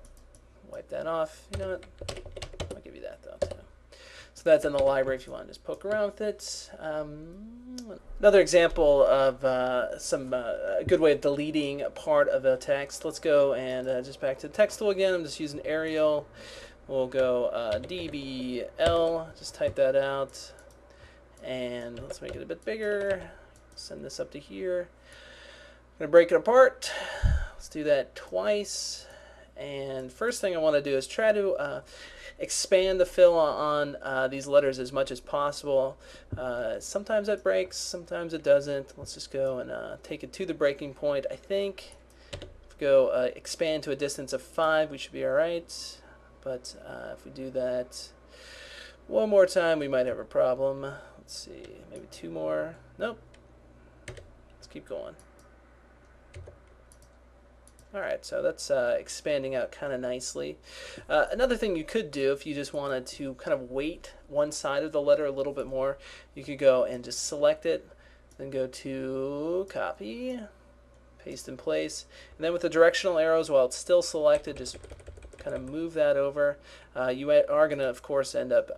wipe that off. You know what? I'll give you that though too. So that's in the library if you want to just poke around with it. Another example of a good way of deleting a part of a text. Let's go and just back to the text tool again. I'm just using Arial. We'll go DBL, just type that out. And let's make it a bit bigger. Send this up to here. I'm going to break it apart. Let's do that twice. And first thing I want to do is try to expand the fill on these letters as much as possible. Sometimes that breaks, sometimes it doesn't. Let's just go and take it to the breaking point. I think if we go expand to a distance of 5, we should be all right. But if we do that one more time, we might have a problem. Let's see, maybe 2 more. Nope. Let's keep going. Alright, so that's expanding out kind of nicely. Another thing you could do if you just wanted to kind of weight one side of the letter a little bit more, you could go and just select it, then go to copy, paste in place, and then with the directional arrows, while it's still selected, just kind of move that over. You are going to, of course, end up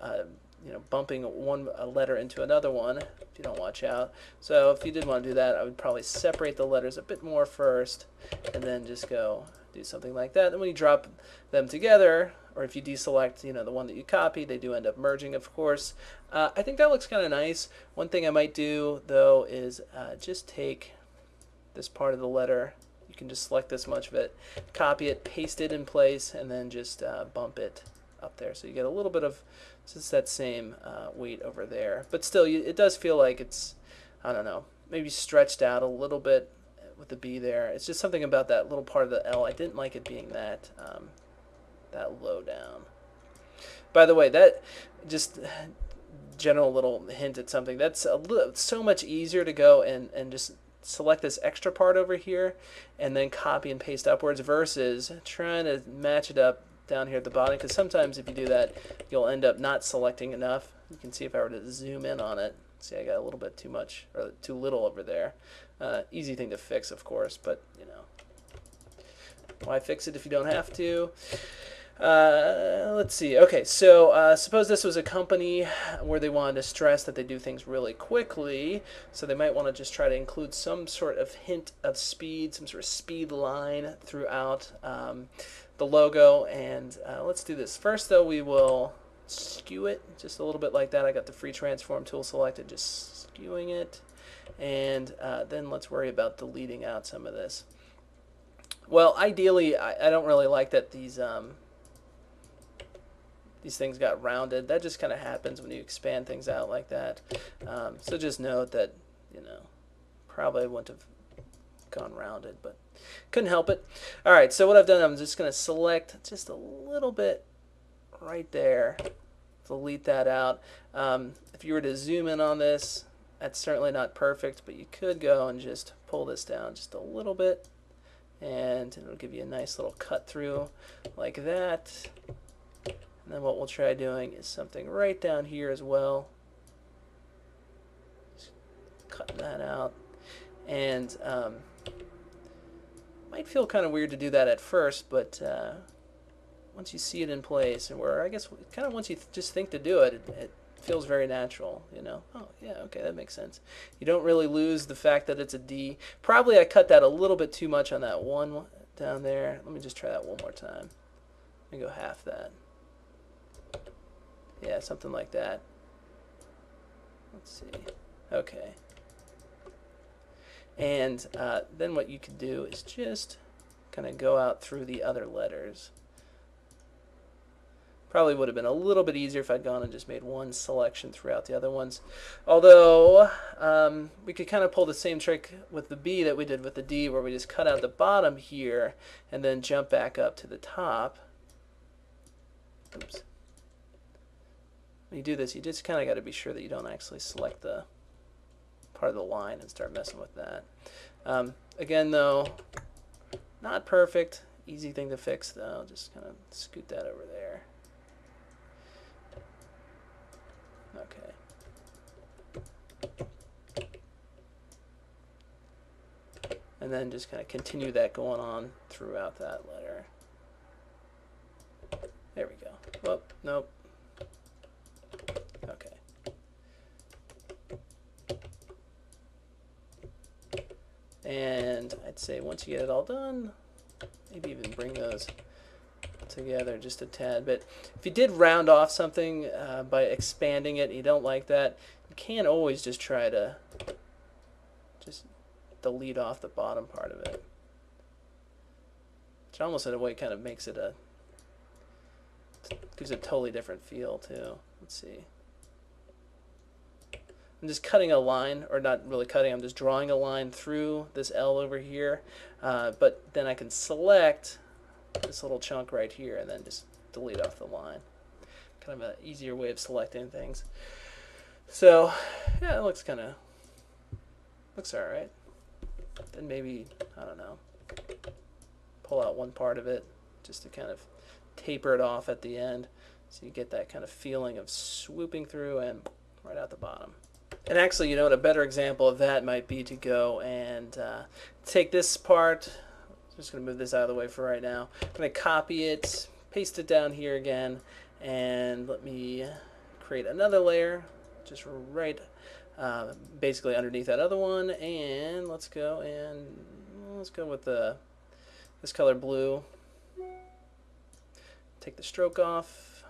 bumping one letter into another one if you don't watch out. So if you did want to do that, I would probably separate the letters a bit more first, and then just go do something like that. And when you drop them together, or if you deselect, the one that you copied, they do end up merging, of course. I think that looks kind of nice. One thing I might do, though, is just take this part of the letter. You can just select this much of it, copy it, paste it in place, and then just bump it up there. So you get a little bit of just that same weight over there. But still, it does feel like it's, I don't know, maybe stretched out a little bit with the B there. It's just something about that little part of the L. I didn't like it being that low down. By the way, that just general little hint at something. That's so much easier to go and just select this extra part over here and then copy and paste upwards versus trying to match it up down here at the bottom, because sometimes if you do that you'll end up not selecting enough. You can see if I were to zoom in on it, see I got a little bit too much or too little over there. Easy thing to fix, of course, but you know, why fix it if you don't have to? Let's see. Okay, so suppose this was a company where they wanted to stress that they do things really quickly, so they might want to just try to include some sort of hint of speed, some sort of speed line throughout the logo. And let's do this. First, though, we will skew it just a little bit like that. I got the free transform tool selected, just skewing it. And then let's worry about deleting out some of this. Well, ideally, I don't really like that these things got rounded. That just kind of happens when you expand things out like that. So just note that, you know, probably wouldn't have gone rounded, but couldn't help it. All right, so what I've done, I'm just going to select just a little bit right there, delete that out. If you were to zoom in on this, that's certainly not perfect, but you could go and just pull this down just a little bit, and it'll give you a nice little cut through like that. And then what we'll try doing is something right down here as well. Just cutting that out. And might feel kind of weird to do that at first, but once you see it in place, and where I guess kind of once you just think to do it, it feels very natural, you know. Oh, yeah, okay, that makes sense. You don't really lose the fact that it's a D. Probably I cut that a little bit too much on that one down there. Let me just try that one more time. Let me go half that. Yeah, something like that. Let's see. Okay. And then what you could do is just kind of go out through the other letters. Probably would have been a little bit easier if I'd gone and just made one selection throughout the other ones. Although, we could kind of pull the same trick with the B that we did with the D, where we just cut out the bottom here and then jump back up to the top. Oops. When you do this, you just kind of got to be sure that you don't actually select the part of the line and start messing with that. Again, though, not perfect. Easy thing to fix, though. Just kind of scoot that over there. Okay. And then just kind of continue that going on throughout that letter. There we go. Whoop, nope. Okay. And I'd say once you get it all done, maybe even bring those together just a tad bit. If you did round off something by expanding it and you don't like that, you can always just try to just delete off the bottom part of it. Which almost in a way kind of makes it gives it a totally different feel too. Let's see. I'm just cutting a line, or not really cutting, I'm just drawing a line through this L over here, but then I can select this little chunk right here and then just delete off the line. Kind of an easier way of selecting things. So, yeah, it looks alright. Then maybe, I don't know, pull out one part of it just to kind of taper it off at the end, so you get that kind of feeling of swooping through and right out the bottom. And actually, you know what, a better example of that might be to go and take this part. I'm just going to move this out of the way for right now. I'm going to copy it, paste it down here again, and let me create another layer just right basically underneath that other one. And let's go with this color blue. Take the stroke off.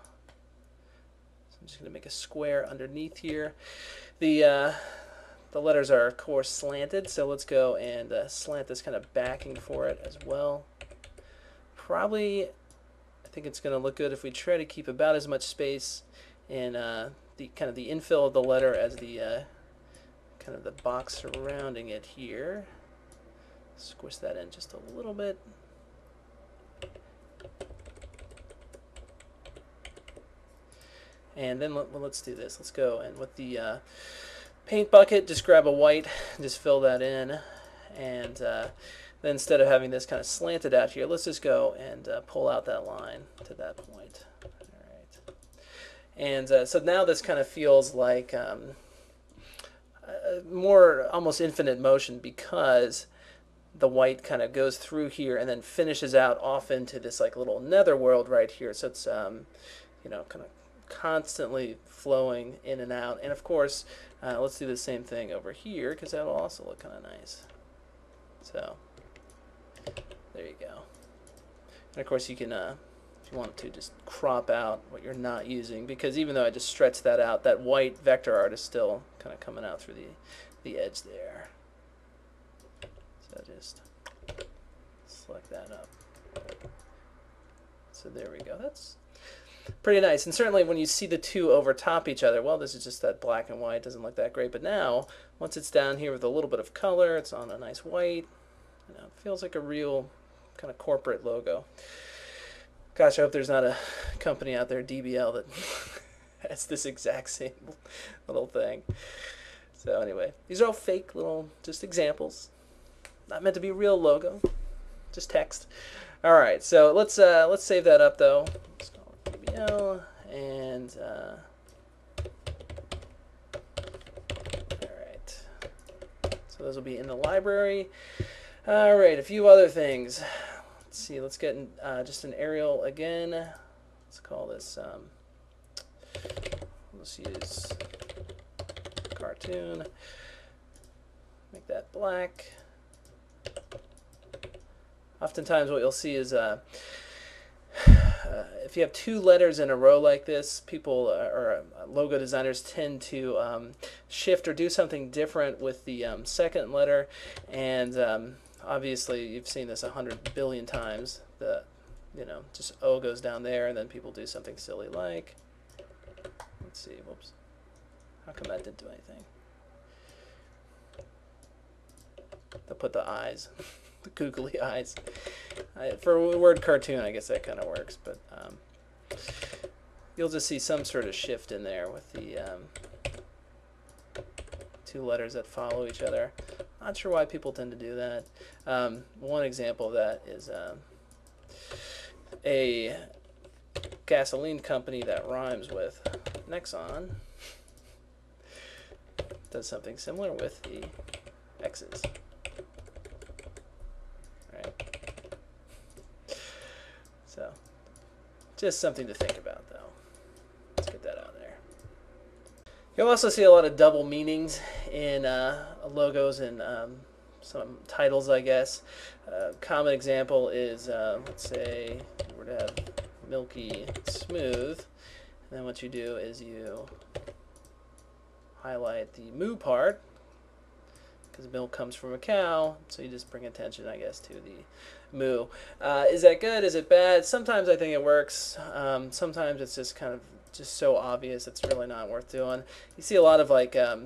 So I'm just going to make a square underneath here. The letters are, of course, slanted, so let's go and slant this kind of backing for it as well. Probably, I think it's going to look good if we try to keep about as much space in the kind of the infill of the letter as the kind of the box surrounding it here. Squish that in just a little bit. And then let's do this. Let's go and with the paint bucket, just grab a white and just fill that in. And then instead of having this kind of slanted out here, let's just go and pull out that line to that point. All right. And so now this kind of feels like more almost infinite motion, because the white kind of goes through here and then finishes out off into this like little netherworld right here. So it's you know, kind of constantly flowing in and out. And of course, let's do the same thing over here, because that'll also look kind of nice. So there you go. And of course you can, if you want to, just crop out what you're not using, because even though I just stretched that out, that white vector art is still kind of coming out through the edge there. So just select that up. So there we go. That's pretty nice. And certainly when you see the two overtop each other, well, this is just that black and white, doesn't look that great. But now, once it's down here with a little bit of color, it's on a nice white, you know, it feels like a real kind of corporate logo. Gosh, I hope there's not a company out there, DBL, that has this exact same little thing. So anyway, these are all fake little just examples. Not meant to be a real logo, just text. All right, so let's save that up though. Let's call it BBL, and all right. So those will be in the library. All right, a few other things. Let's see. Let's get just an aerial again. Let's call this. Let's use cartoon. Make that black. Oftentimes what you'll see is if you have two letters in a row like this, people or logo designers tend to shift or do something different with the second letter. And obviously you've seen this 100 billion times. You know, just O goes down there, and then people do something silly like, let's see, whoops, how come that didn't do anything? They'll put the eyes. The googly eyes. For the word cartoon, I guess that kind of works, but you'll just see some sort of shift in there with the two letters that follow each other. Not sure why people tend to do that. One example of that is a gasoline company that rhymes with Nexon does something similar with the X's. So, just something to think about, though. Let's get that out there. You'll also see a lot of double meanings in logos and some titles, I guess. Common example is, let's say, we're to have milky smooth, and then what you do is you highlight the moo part, because milk comes from a cow, so you just bring attention, I guess, to the moo. Is that good? Is it bad? Sometimes I think it works. Sometimes it's just kind of just so obvious it's really not worth doing. You see a lot of like, I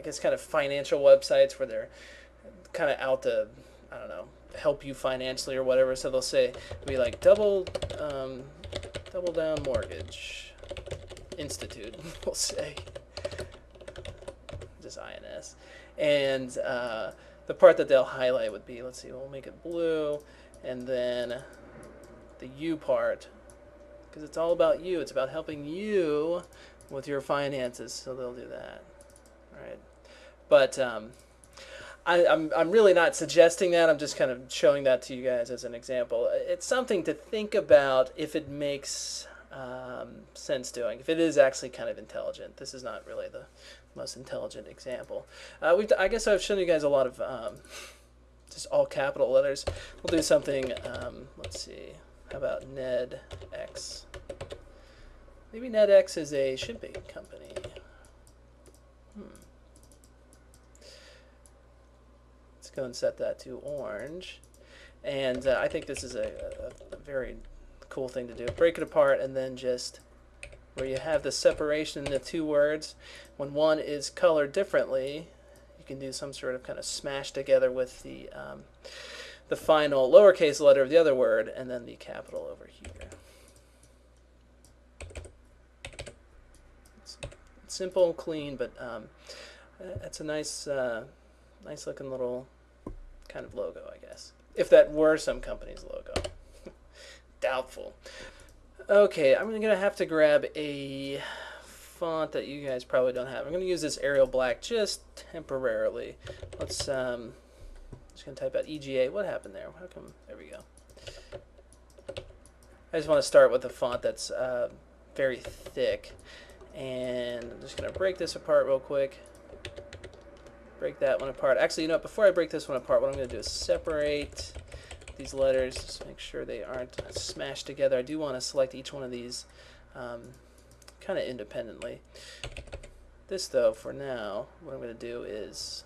guess, kind of financial websites where they're kind of out to, I don't know, help you financially or whatever. So they'll say, be like, double down mortgage institute, we'll say. Just INS. And the part that they'll highlight would be, let's see, we'll make it blue, and then the U part, because it's all about you. It's about helping you with your finances, so they'll do that. All right. But I'm really not suggesting that. I'm just kind of showing that to you guys as an example. It's something to think about if it makes sense doing, if it is actually kind of intelligent. This is not really the most intelligent example. I guess I've shown you guys a lot of just all capital letters. We'll do something, let's see, how about NedX? Maybe NedX is a shipping company. Let's go and set that to orange. And I think this is a very cool thing to do. Break it apart, and then just where you have the separation in the two words, when one is colored differently, you can do some sort of kind of smash together with the final lowercase letter of the other word, and then the capital over here. It's simple and clean, but it's a nice Nice looking little kind of logo, I guess. If that were some company's logo. Doubtful. Okay, I'm going to have to grab a font that you guys probably don't have. I'm going to use this Arial Black just temporarily. Let's, I'm just going to type out EGA. What happened there? How come? There we go. I just want to start with a font that's very thick. And I'm just going to break this apart real quick. Break that one apart. Actually, you know what? Before I break this one apart, what I'm going to do is separate these letters, just make sure they aren't smashed together. I do want to select each one of these kind of independently. This, though, for now, what I'm going to do is,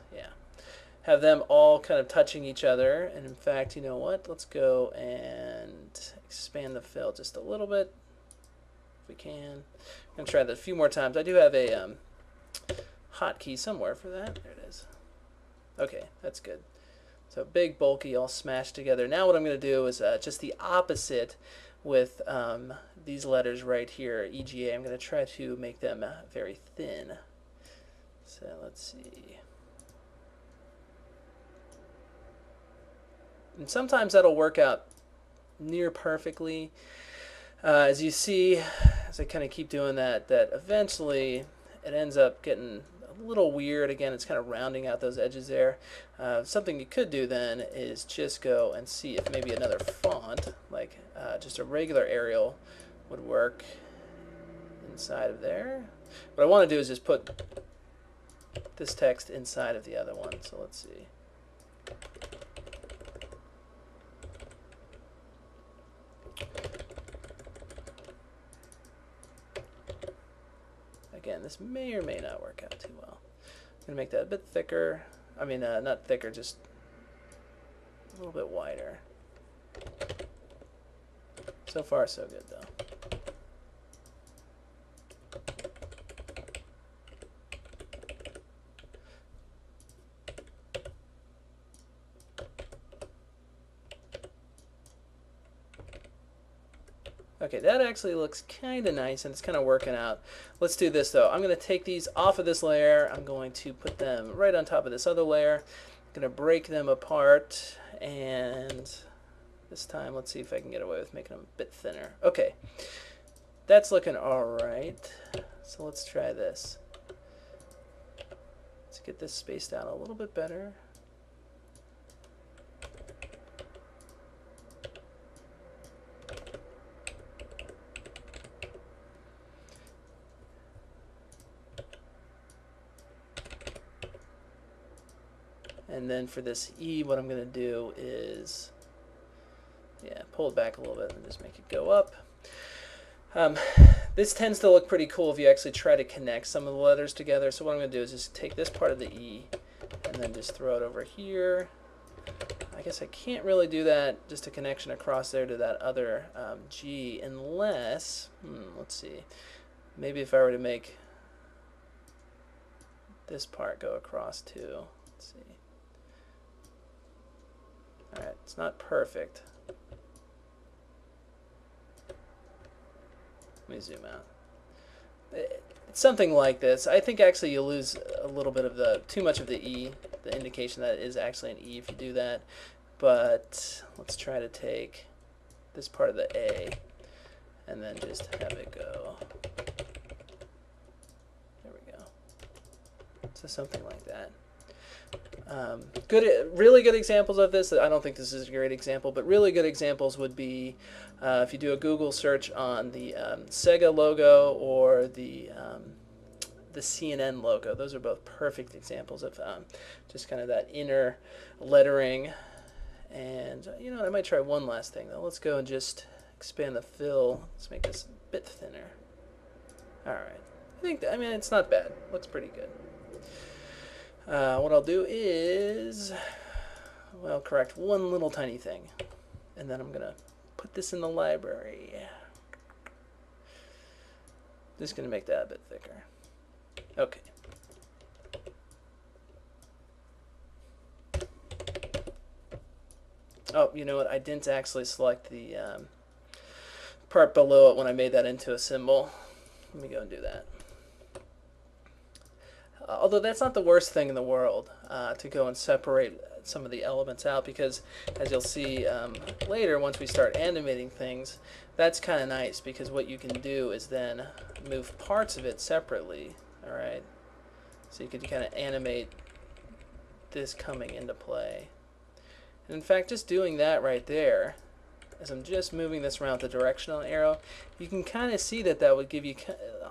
have them all kind of touching each other. And in fact, you know what? Let's go and expand the fill just a little bit, if we can. I'm going to try that a few more times. I do have a hotkey somewhere for that. There it is. Okay, that's good. So big, bulky, all smashed together. Now what I'm going to do is just the opposite with these letters right here, EGA. I'm going to try to make them very thin. So let's see. And sometimes that'll work out near perfectly. As you see, as I kind of keep doing that, eventually it ends up getting a little weird. Again, it's kind of rounding out those edges there. Something you could do then is just go and see if maybe another font, like just a regular Arial, would work inside of there. What I want to do is just put this text inside of the other one. So let's see. Again, this may or may not work out too well. I'm going to make that a bit thicker. I mean, not thicker, just a little bit wider. So far, so good, though. Okay, that actually looks kind of nice, and it's kind of working out. Let's do this, though. I'm going to take these off of this layer. I'm going to put them right on top of this other layer. I'm going to break them apart, and this time, let's see if I can get away with making them a bit thinner. Okay, that's looking all right. So let's try this. Let's get this spaced out a little bit better. And then for this E, what I'm going to do is, pull it back a little bit and just make it go up. This tends to look pretty cool if you actually try to connect some of the letters together. So what I'm going to do is just take this part of the E and then just throw it over here. I guess I can't really do that, just a connection across there to that other G, unless, let's see, maybe if I were to make this part go across too. Let's see. Alright, it's not perfect. Let me zoom out. It's something like this. I think actually you lose a little bit of too much of the E, the indication that it is actually an E if you do that. But let's try to take this part of the A and then just have it go. There we go. So something like that. Really good examples of this. I don't think this is a great example, but really good examples would be if you do a Google search on the Sega logo or the CNN logo. Those are both perfect examples of just kind of that inner lettering. And you know what, I might try one last thing though. Let's go and just expand the fill. Let's make this a bit thinner. All right. I mean, it's not bad. Looks pretty good. What I'll do is, well, correct one little tiny thing, and then I'm gonna put this in the library. Just gonna make that a bit thicker. Okay. Oh, you know what? I didn't actually select the part below it when I made that into a symbol. Let me go and do that. Although that's not the worst thing in the world. to go and separate some of the elements out, because as you'll see later, once we start animating things, that's kind of nice, because what you can do is then move parts of it separately. Alright, so you could kind of animate this coming into play. And in fact, just doing that right there, as I'm just moving this around with the directional arrow, you can kind of see that that would give you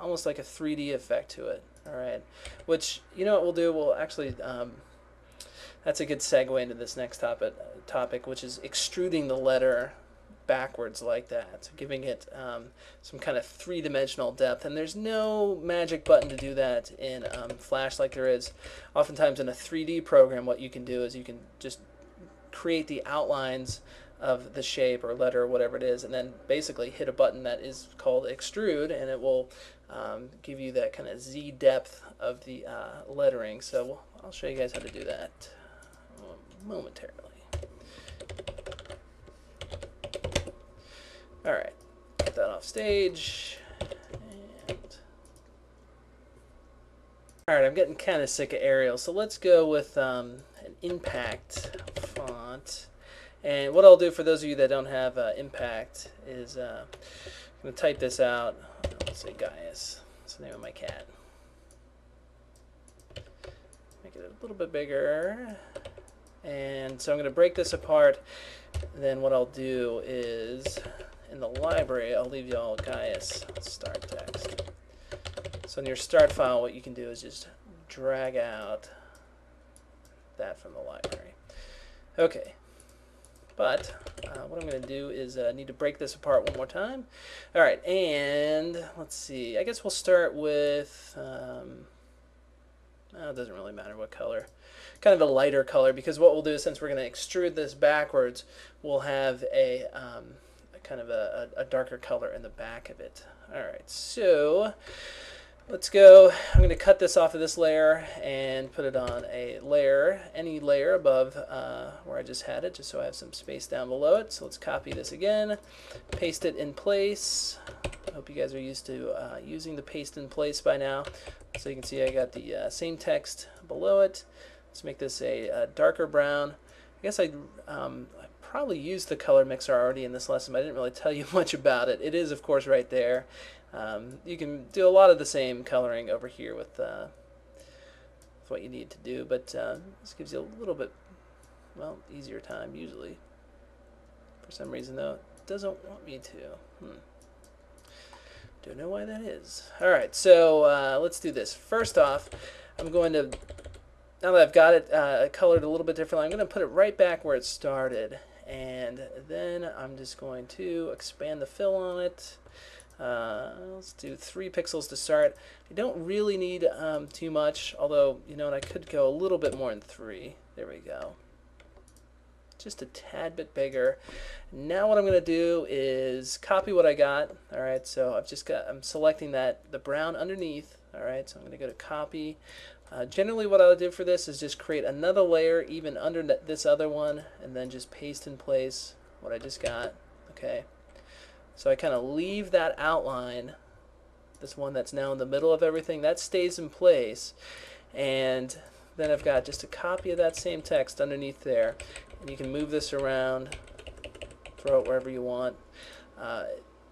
almost like a 3D effect to it. Alright, which, you know what we'll do? We'll actually, that's a good segue into this next topic, which is extruding the letter backwards like that, so giving it some kind of three-dimensional depth. And there's no magic button to do that in Flash like there is oftentimes in a 3D program. What you can do is you can just create the outlines of the shape or letter or whatever it is, and then basically hit a button that is called extrude, and it will give you that kind of Z depth of the lettering. So I'll show you guys how to do that momentarily. Alright, get that off stage. Alright, I'm getting kind of sick of Arial, so let's go with an Impact font. And what I'll do for those of you that don't have Impact is I'm going to type this out. Let's say Gaius. That's the name of my cat. Make it a little bit bigger. And so I'm going to break this apart. Then what I'll do is, in the library, I'll leave you all Gaius start text. So in your start file, what you can do is just drag out that from the library. Okay, but what I'm going to do is need to break this apart one more time. All right, and let's see. I guess we'll start with, it doesn't really matter what color. Kind of a lighter color, because what we'll do is, since we're going to extrude this backwards, we'll have a kind of a darker color in the back of it. Alright, so let's go. I'm going to cut this off of this layer and put it on a layer, any layer above where I just had it, just so I have some space down below it. So let's copy this again, paste it in place. I hope you guys are used to using the paste in place by now. So you can see I got the same text below it. Let's make this a darker brown. I guess I probably used the color mixer already in this lesson, but I didn't really tell you much about it. It is, of course, right there. You can do a lot of the same coloring over here with what you need to do, but this gives you a little bit, well, easier time usually. For some reason, though, it doesn't want me to. Don't know why that is. Alright, so let's do this. First off, I'm going to, now that I've got it colored a little bit differently, I'm going to put it right back where it started. And then I'm just going to expand the fill on it. Let's do 3 pixels to start. I don't really need too much, although, you know what, I could go a little bit more than 3. There we go. Just a tad bit bigger. Now what I'm going to do is copy what I got. Alright, so I'm selecting the brown underneath. Alright, so I'm going to go to copy. Generally what I'll do for this is just create another layer even under this other one, and then just paste in place what I just got. Okay, so I kind of leave that outline, this one that's now in the middle of everything, that stays in place, and then I've got just a copy of that same text underneath there, and you can move this around, throw it wherever you want.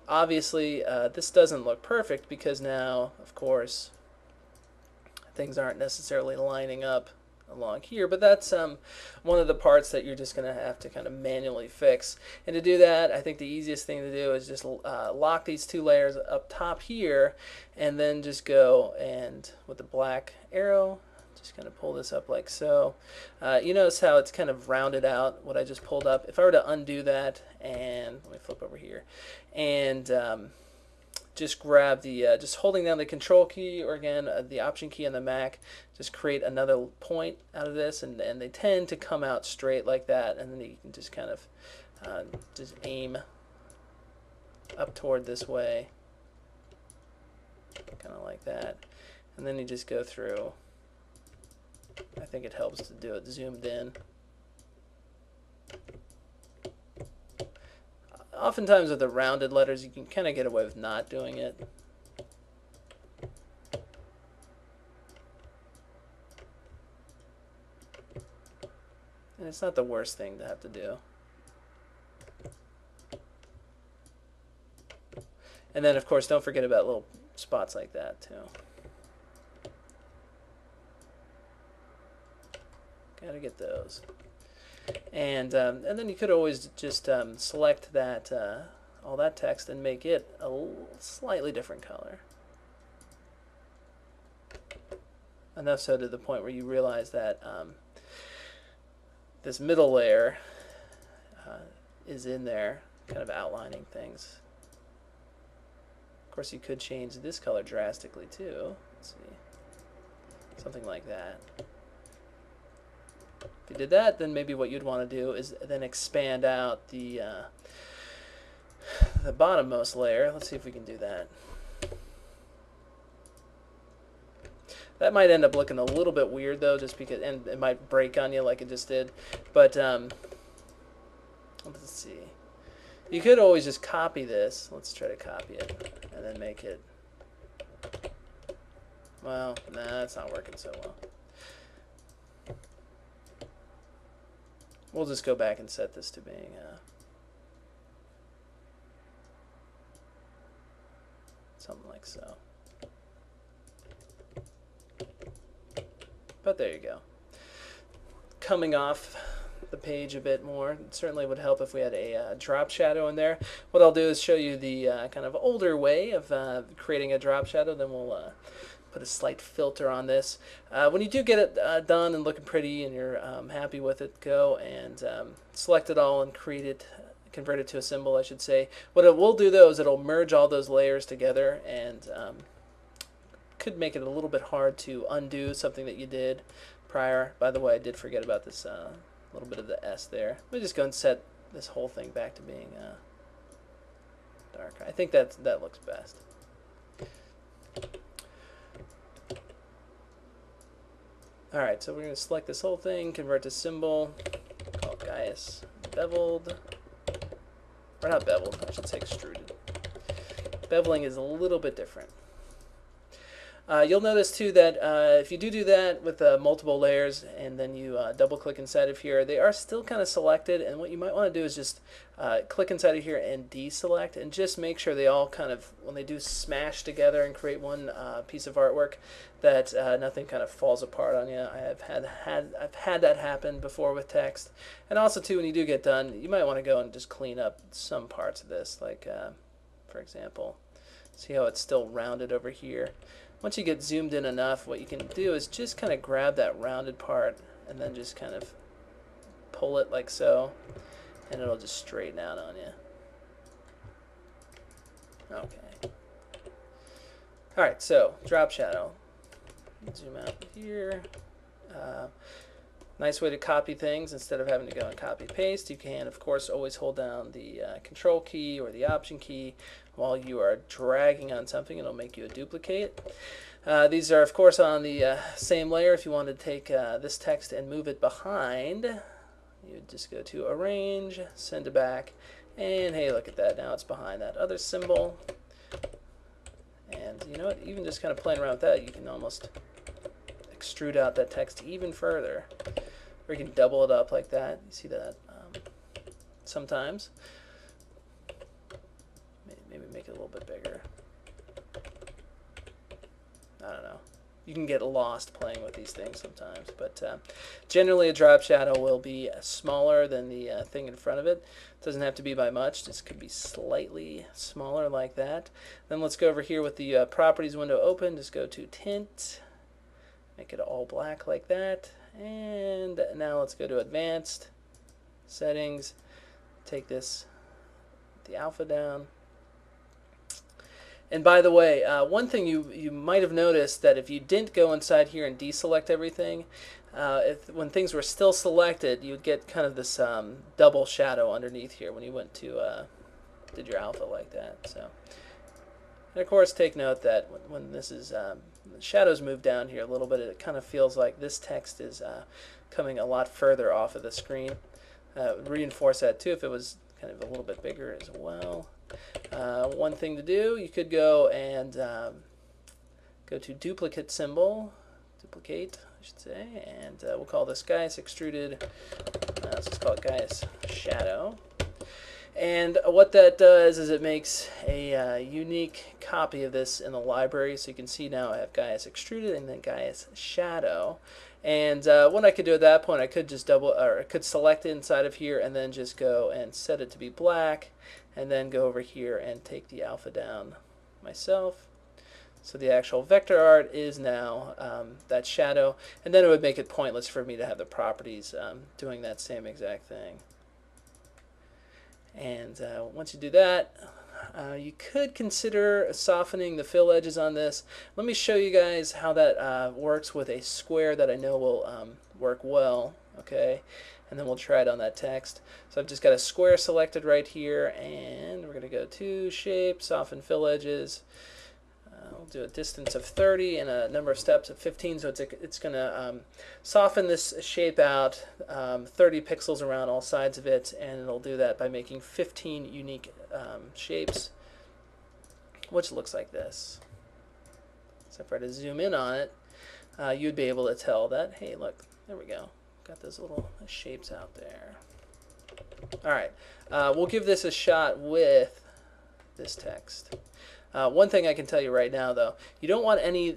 Obviously this doesn't look perfect, because now, of course, things aren't necessarily lining up along here, but that's one of the parts that you're just going to have to kind of manually fix. And to do that, I think the easiest thing to do is just lock these 2 layers up top here, and then just go and with the black arrow, just kind of pull this up like so. You notice how it's kind of rounded out, what I just pulled up. If I were to undo that, and let me flip over here, and just grab the, just holding down the control key, or again the option key on the Mac, just create another point out of this, and they tend to come out straight like that, and then you can just kind of just aim up toward this way, kind of like that, and then you just go through. I think it helps to do it zoomed in. Oftentimes with the rounded letters, you can kind of get away with not doing it. it's not the worst thing to have to do. And then, of course, don't forget about little spots like that, too. Gotta get those. And then you could always just select that all that text and make it a slightly different color. Enough so to the point where you realize that this middle layer is in there, kind of outlining things. Of course, you could change this color drastically too. Let's see, something like that. If you did that, then maybe what you'd want to do is then expand out the bottommost layer. Let's see if we can do that. That might end up looking a little bit weird though, just because, and it might break on you like it just did. But let's see. You could always just copy this. Let's try to copy it and then make it. Well, nah, that's not working so well. We'll just go back and set this to being something like so. But there you go. Coming off the page a bit more, it certainly would help if we had a drop shadow in there. What I'll do is show you the kind of older way of creating a drop shadow, then we'll put a slight filter on this. When you do get it done and looking pretty and you're happy with it, go and select it all and create it, convert it to a symbol, I should say. What it will do though is it'll merge all those layers together and could make it a little bit hard to undo something that you did prior. By the way, I did forget about this little bit of the S there. Let me just go and set this whole thing back to being darker. I think that looks best. Alright, so we're going to select this whole thing, convert to symbol, call it Gaius beveled, or not beveled, I should say extruded. Beveling is a little bit different. You'll notice too that if you do that with multiple layers and then you double click inside of here, they are still kind of selected, and what you might want to do is just click inside of here and deselect and just make sure they all kind of, when they do smash together and create one piece of artwork, that nothing kind of falls apart on you. I've had that happen before with text. And also too, when you do get done, you might want to go and just clean up some parts of this, like for example, see how it's still rounded over here. Once you get zoomed in enough, what you can do is just kind of grab that rounded part and then just kind of pull it like so, and it'll just straighten out on you. Okay. Alright, so drop shadow. Zoom out here. Nice way to copy things instead of having to go and copy paste. You can, of course, always hold down the control key or the option key while you are dragging on something. It'll make you a duplicate. These are, of course, on the same layer. If you want to take this text and move it behind, you would just go to Arrange, Send to Back, and hey, look at that. Now it's behind that other symbol. And you know what? Even just kind of playing around with that, you can almost extrude out that text even further. Or you can double it up like that. You see that sometimes. Maybe make it a little bit bigger. I don't know. You can get lost playing with these things sometimes. But generally a drop shadow will be smaller than the thing in front of it. It doesn't have to be by much. This could be slightly smaller like that. Then let's go over here with the properties window open. Just go to Tint. Make it all black like that. And now let's go to Advanced Settings. Take this, the alpha down. And by the way, one thing you might have noticed that if you didn't go inside here and deselect everything, when things were still selected, you would get kind of this double shadow underneath here when you went to did your alpha like that. So, and of course, take note that when this is shadows move down here a little bit, it kind of feels like this text is coming a lot further off of the screen. Reinforce that too if it was kind of a little bit bigger as well. One thing to do, you could go and go to Duplicate Symbol, Duplicate I should say, and we'll call this Gaius Extruded Let's just call it Gaius Shadow. And what that does is it makes a unique copy of this in the library. So you can see now I have Gaius Extruded and then Gaius Shadow. And what I could do at that point, I could just I could select it inside of here and then just go and set it to be black, and then go over here and take the alpha down myself. So the actual vector art is now that shadow, and then it would make it pointless for me to have the properties doing that same exact thing. And once you do that, you could consider softening the fill edges on this. Let me show you guys how that works with a square that I know will work well. Okay, and then we'll try it on that text. So I've just got a square selected right here, and we're going to go to Shape, Soften Fill Edges. We'll do a distance of 30 and a number of steps of 15, so it's going to soften this shape out 30 pixels around all sides of it, and it'll do that by making 15 unique shapes, which looks like this. So if I were to zoom in on it, you'd be able to tell that, hey, look, there we go. Got those little shapes out there. All right, we'll give this a shot with this text. One thing I can tell you right now, though, you don't want any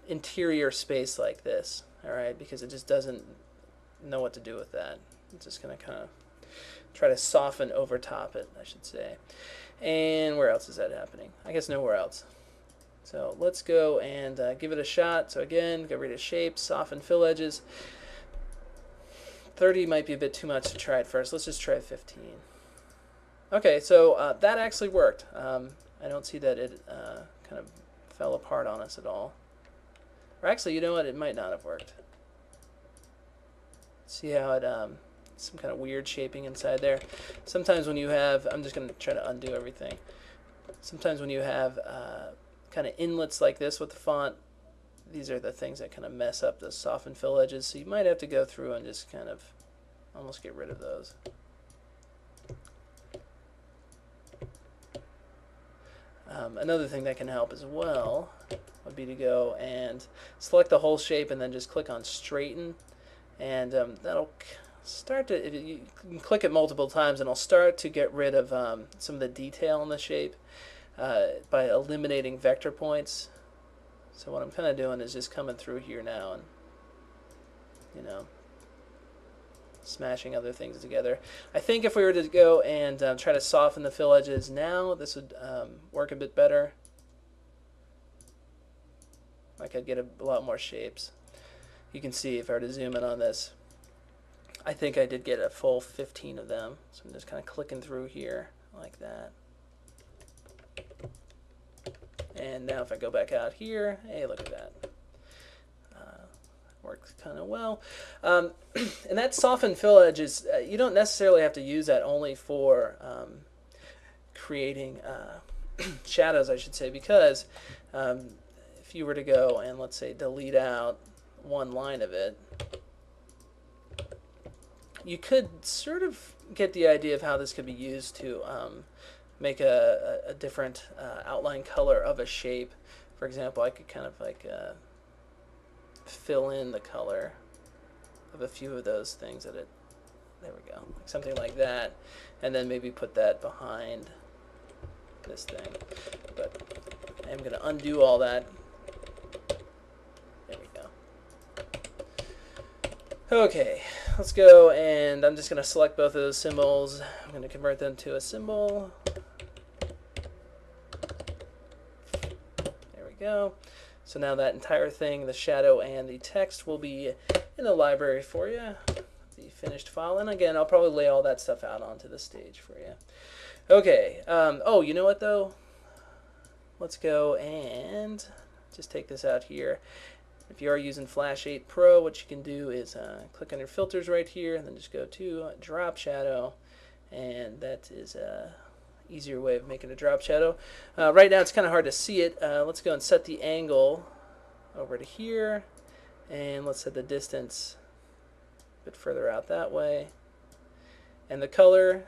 interior space like this, all right, because it just doesn't know what to do with that. It's just going to kind of try to soften over top it, I should say. And where else is that happening? I guess nowhere else. So let's go and give it a shot. So again, get rid of shapes, soften fill edges. 30 might be a bit too much to try it first. Let's just try 15. Okay, so that actually worked. I don't see that it kind of fell apart on us at all. Or actually, you know what? It might not have worked. See how it, some kind of weird shaping inside there. Sometimes when you have, I'm just going to try to undo everything. Sometimes when you have kind of inlets like this with the font, these are the things that kind of mess up the soften fill edges. So you might have to go through and just kind of almost get rid of those. Another thing that can help as well would be to go and select the whole shape and then just click on straighten, and that'll start to, you can click it multiple times and it'll start to get rid of some of the detail in the shape by eliminating vector points. So what I'm kind of doing is just coming through here now and, you know, smashing other things together. I think if we were to go and try to soften the fill edges now, this would work a bit better. I could get a lot more shapes. You can see if I were to zoom in on this, I think I did get a full 15 of them. So I'm just kind of clicking through here like that. And now if I go back out here, hey, look at that. Works kind of well. And that soften fill edges, you don't necessarily have to use that only for creating shadows, I should say, because if you were to go and, let's say, delete out one line of it, you could sort of get the idea of how this could be used to make a different outline color of a shape. For example, I could kind of like fill in the color of a few of those things that it, there we go, like something like that, and then maybe put that behind this thing. But I'm going to undo all that. There we go. Okay, let's go, and I'm just going to select both of those symbols. I'm going to convert them to a symbol. There we go. So now that entire thing, the shadow and the text, will be in the library for you, the finished file. And again, I'll probably lay all that stuff out onto the stage for you. Okay. Oh, you know what, though? Let's go and just take this out here. If you are using Flash 8 Pro, what you can do is click on your filters right here, and then just go to Drop Shadow. And that is easier way of making a drop shadow. Right now it's kind of hard to see it. Let's go and set the angle over to here, and let's set the distance a bit further out that way. And the color,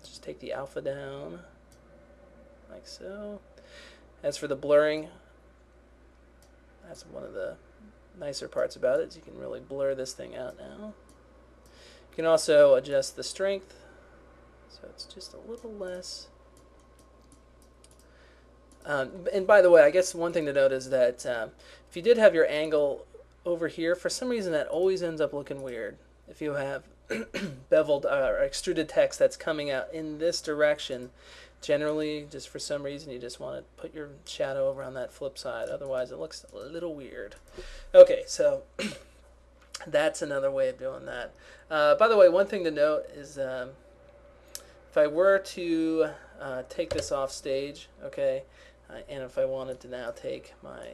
just take the alpha down like so. As for the blurring, that's one of the nicer parts about it, is you can really blur this thing out now. You can also adjust the strength, so it's just a little less. And by the way, I guess one thing to note is that if you did have your angle over here, for some reason that always ends up looking weird. If you have beveled or extruded text that's coming out in this direction, generally, just for some reason, you just want to put your shadow over on that flip side. Otherwise, it looks a little weird. Okay, so that's another way of doing that. By the way, one thing to note is if I were to take this off stage, okay, and if I wanted to now take my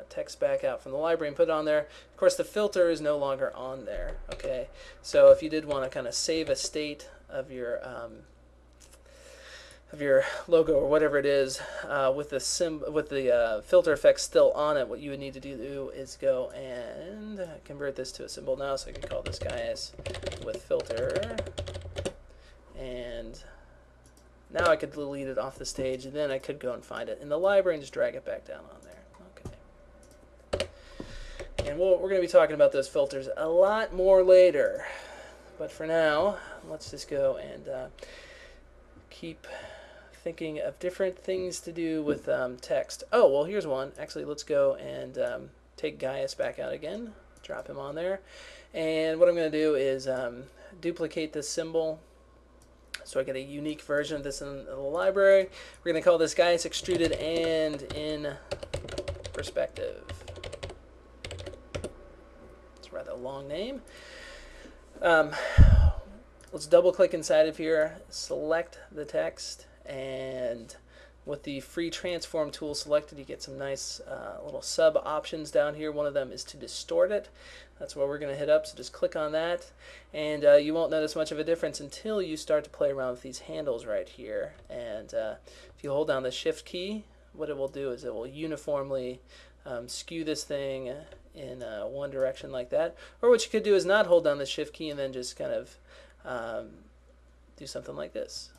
text back out from the library and put it on there, of course the filter is no longer on there, okay? So if you did want to kind of save a state of your logo or whatever it is with the filter effect still on it, what you would need to do is go and convert this to a symbol now. So I can call this guy as with filter, and now I could delete it off the stage, and then I could go and find it in the library and just drag it back down on there. Okay. And we're going to be talking about those filters a lot more later. But for now, let's just go and keep thinking of different things to do with text. Oh, well, here's one. Actually, let's go and take Gaius back out again. Drop him on there. And what I'm going to do is duplicate this symbol, so I get a unique version of this in the library. We're going to call this Gaius extruded and in perspective. It's a rather long name. Let's double click inside of here, select the text, and with the free transform tool selected, you get some nice little sub options down here. One of them is to distort it. That's what we're going to hit up, so just click on that, and you won't notice much of a difference until you start to play around with these handles right here. And if you hold down the shift key, what it will do is it will uniformly skew this thing in one direction like that. Or what you could do is not hold down the shift key and then just kind of do something like this.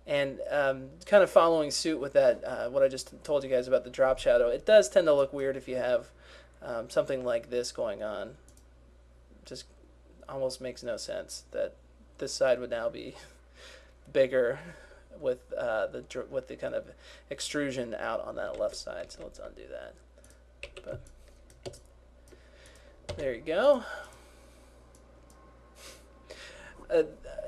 And kind of following suit with that, what I just told you guys about the drop shadow, it does tend to look weird if you have something like this going on. Just almost makes no sense that this side would now be bigger with the kind of extrusion out on that left side. So let's undo that. But there you go.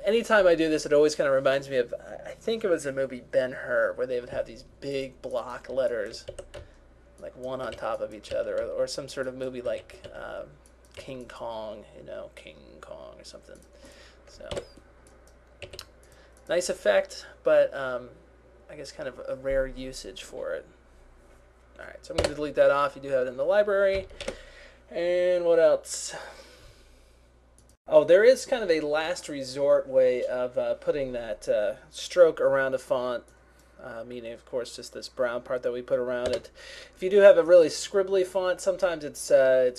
Anytime I do this, it always kind of reminds me of, I think it was the movie Ben-Hur, where they would have these big block letters, like one on top of each other, or some sort of movie like King Kong, King Kong or something. So, nice effect, but I guess kind of a rare usage for it. Alright, so I'm going to delete that off. You do have it in the library. And what else? Oh, there is kind of a last resort way of putting that stroke around a font, meaning, of course, just this brown part that we put around it. If you do have a really scribbly font, sometimes it's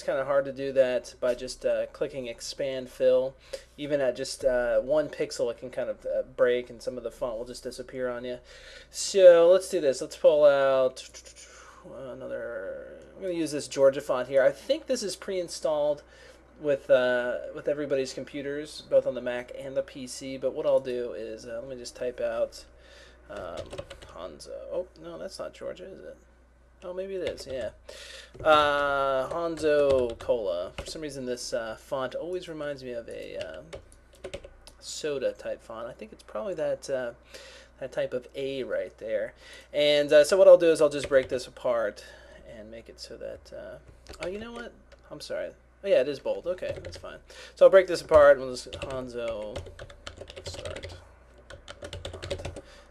kind of hard to do that by just clicking Expand Fill. Even at just 1 pixel, it can kind of break, and some of the font will just disappear on you. So let's do this. Let's pull out another. I'm going to use this Georgia font here. I think this is pre-installed with everybody's computers, both on the Mac and the PC. But what I'll do is let me just type out Hanzo. Oh no, that's not Georgia, is it? Oh, maybe it is. Yeah, Hanzo Cola. For some reason, this font always reminds me of a soda type font. I think it's probably that that type of A right there. And so what I'll do is I'll just break this apart and make it so that oh, you know what? I'm sorry. Oh, yeah, it is bold. Okay, that's fine. So I'll break this apart and we'll just Hanzo start.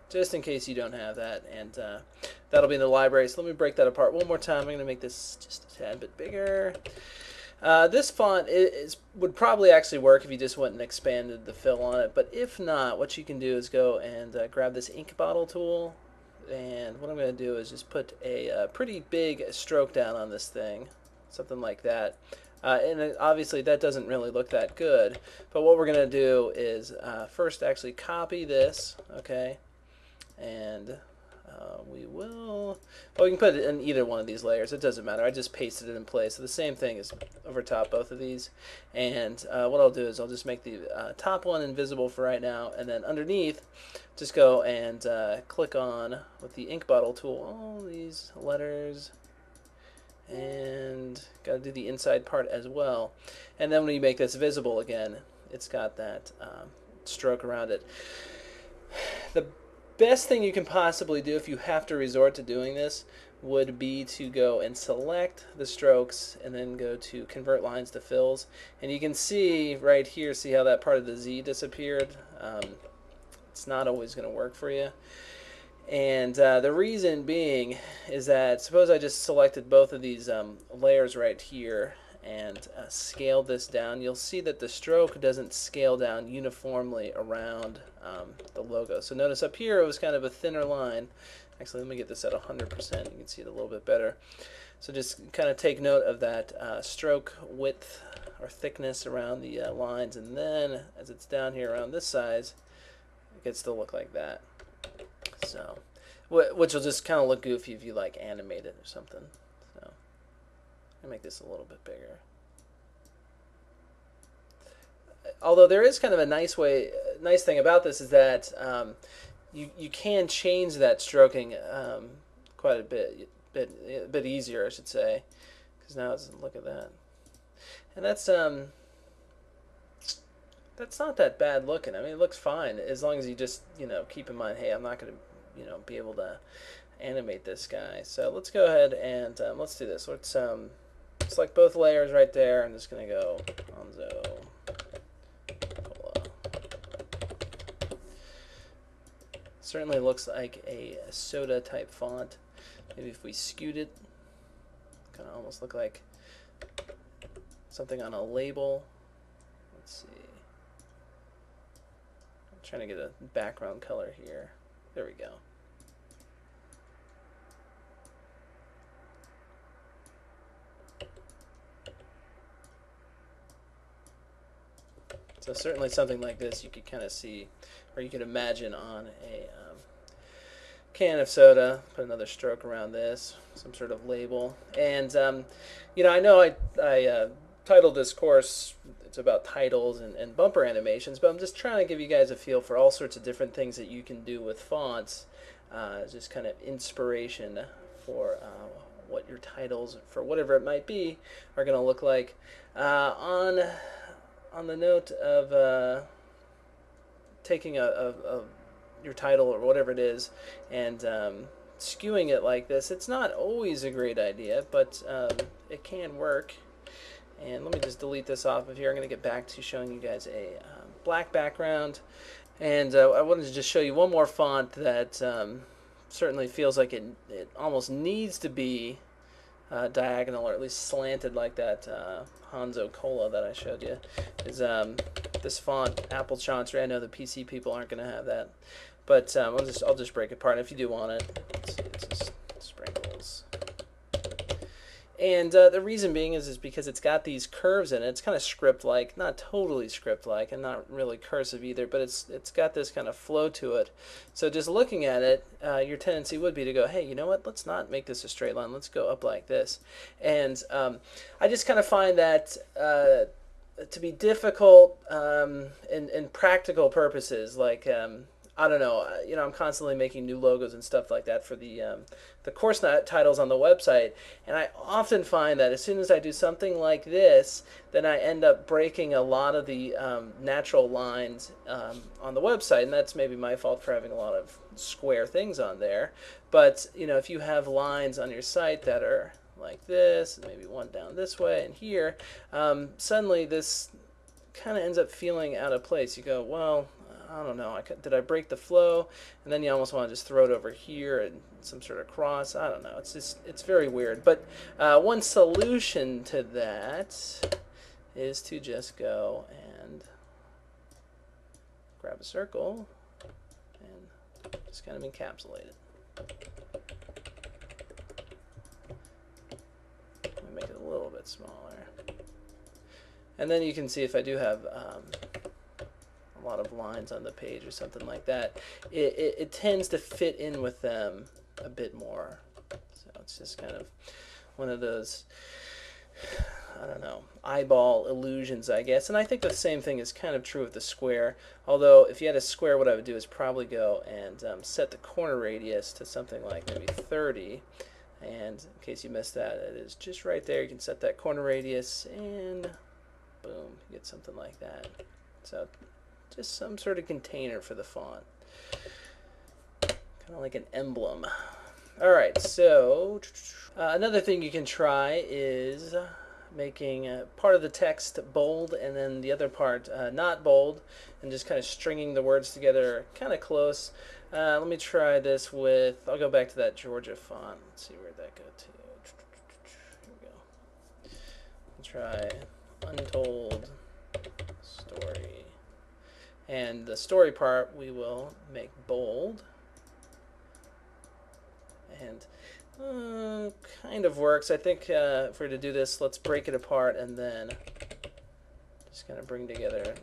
Just in case you don't have that, and that'll be in the library. So let me break that apart one more time. I'm going to make this just a tad bit bigger. This font would probably actually work if you just went and expanded the fill on it, but if not, what you can do is go and grab this ink bottle tool, and what I'm going to do is just put a pretty big stroke down on this thing, something like that. And obviously that doesn't really look that good, but what we're going to do is first actually copy this, okay, and we will, well, we can put it in either one of these layers. It doesn't matter. I just pasted it in place. So the same thing is over top both of these. And what I'll do is I'll just make the top one invisible for right now, and then underneath, just go and click on, with the ink bottle tool, all these letters, and got to do the inside part as well. And then when you make this visible again, it's got that stroke around it. The best thing you can possibly do if you have to resort to doing this would be to go and select the strokes and then go to convert lines to fills, and you can see right here, see how that part of the Z disappeared. It's not always going to work for you, and the reason being is that suppose I just selected both of these layers right here and scale this down, you'll see that the stroke doesn't scale down uniformly around the logo. So notice up here it was kind of a thinner line. Actually, let me get this at 100%. You can see it a little bit better. So just kind of take note of that stroke width or thickness around the lines, and then as it's down here around this size, it gets to look like that. So, which will just kind of look goofy if you like animate it or something. So, I'll make this a little bit bigger. Although there is kind of a nice thing about this is that you can change that stroking quite a bit easier, I should say, because now it's, look at that, and that's not that bad looking. I mean, it looks fine as long as you just keep in mind, hey, I'm not going to be able to animate this guy. So let's go ahead and let's do this. Let's select both layers right there. I'm just going to go Hanzo. Certainly looks like a soda type font. Maybe if we scoot it, kind of almost look like something on a label. Let's see. I'm trying to get a background color here. There we go. So certainly something like this you could kind of see, or you could imagine on a can of soda. Put another stroke around this, some sort of label. And I know I titled this course, it's about titles and bumper animations, but I'm just trying to give you guys a feel for all sorts of different things that you can do with fonts, just kind of inspiration for what your titles, for whatever it might be, are going to look like. On the note of taking your title or whatever it is and skewing it like this, it's not always a great idea, but it can work. And let me just delete this off of here. I'm going to get back to showing you guys a black background. And I wanted to just show you one more font that certainly feels like it almost needs to be diagonal, or at least slanted, like that Hanzo Cola that I showed you. Is this font, Apple Chauncey. I know the PC people aren't going to have that, but I'll just break it apart. If you do want it, let's see, it's just sprinkles. And the reason being is because it's got these curves in it. It's kind of script-like, not totally script-like, and not really cursive either, but it's got this kind of flow to it. So just looking at it, your tendency would be to go, hey, you know what? Let's not make this a straight line. Let's go up like this. And I just kind of find that to be difficult in practical purposes, like I don't know, I'm constantly making new logos and stuff like that for the course titles on the website, and I often find that as soon as I do something like this, then I end up breaking a lot of the natural lines on the website, and that's maybe my fault for having a lot of square things on there. But if you have lines on your site that are like this, and maybe one down this way and here, suddenly this kind of ends up feeling out of place. You go, well, I don't know, did I break the flow? And then you almost want to just throw it over here and some sort of cross. I don't know. It's very weird. But one solution to that is to just go and grab a circle and just kind of encapsulate it. Let me make it a little bit smaller. And then you can see if I do have a lot of lines on the page or something like that, it tends to fit in with them a bit more. So it's just kind of one of those, I don't know, eyeball illusions, I guess. And I think the same thing is kind of true with the square. Although if you had a square, what I would do is probably go and set the corner radius to something like maybe 30. And in case you missed that, it is just right there. You can set that corner radius and boom, you get something like that. So just some sort of container for the font. Kind of like an emblem. Alright, so another thing you can try is making part of the text bold and then the other part not bold, and just kind of stringing the words together kind of close. Let me try this with, I'll go back to that Georgia font. Let's see where'd that go to. Here we go. Try Untold Story. And the story part we will make bold. And kind of works. I think if we're to do this, let's break it apart and then just kind of bring together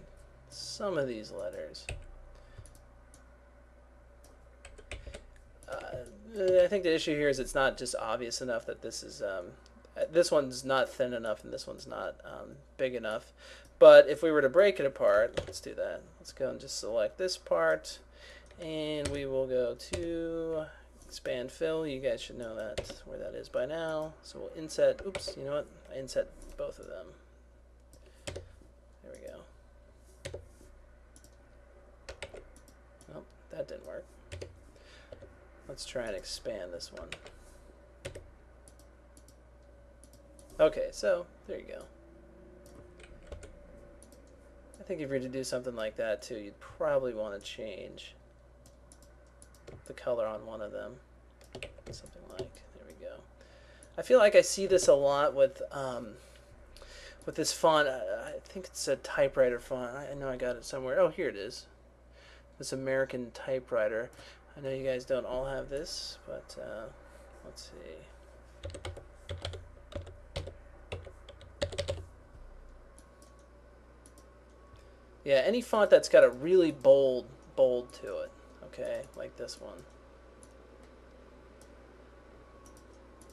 some of these letters. I think the issue here is it's not just obvious enough that this is this one's not thin enough and this one's not big enough. But if we were to break it apart, let's do that. Let's go and just select this part, and we will go to expand fill. You guys should know that where that is by now. So we'll inset. Oops, you know what? I inset both of them. There we go. Oh, that didn't work. Let's try and expand this one. Okay, so there you go. I think if you're to do something like that too, you'd probably want to change the color on one of them. Something like, there we go. I feel like I see this a lot with this font. I think it's a typewriter font. I know I got it somewhere. Oh, here it is. This American typewriter. I know you guys don't all have this, but let's see. Yeah, any font that's got a really bold to it, okay, like this one.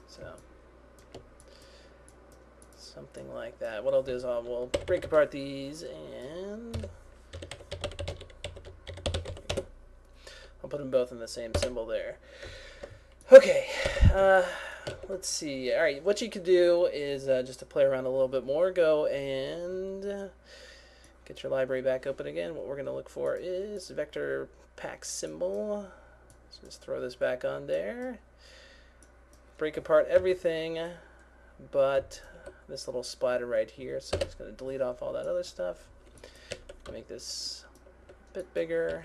So something like that. What I'll do is we'll break apart these and I'll put them both in the same symbol there. Okay, let's see. All right, what you could do is just to play around a little bit more, go and get your library back open again. What we're going to look for is vector pack symbol. So just throw this back on there. Break apart everything but this little splatter right here. So I'm just going to delete off all that other stuff. Make this a bit bigger.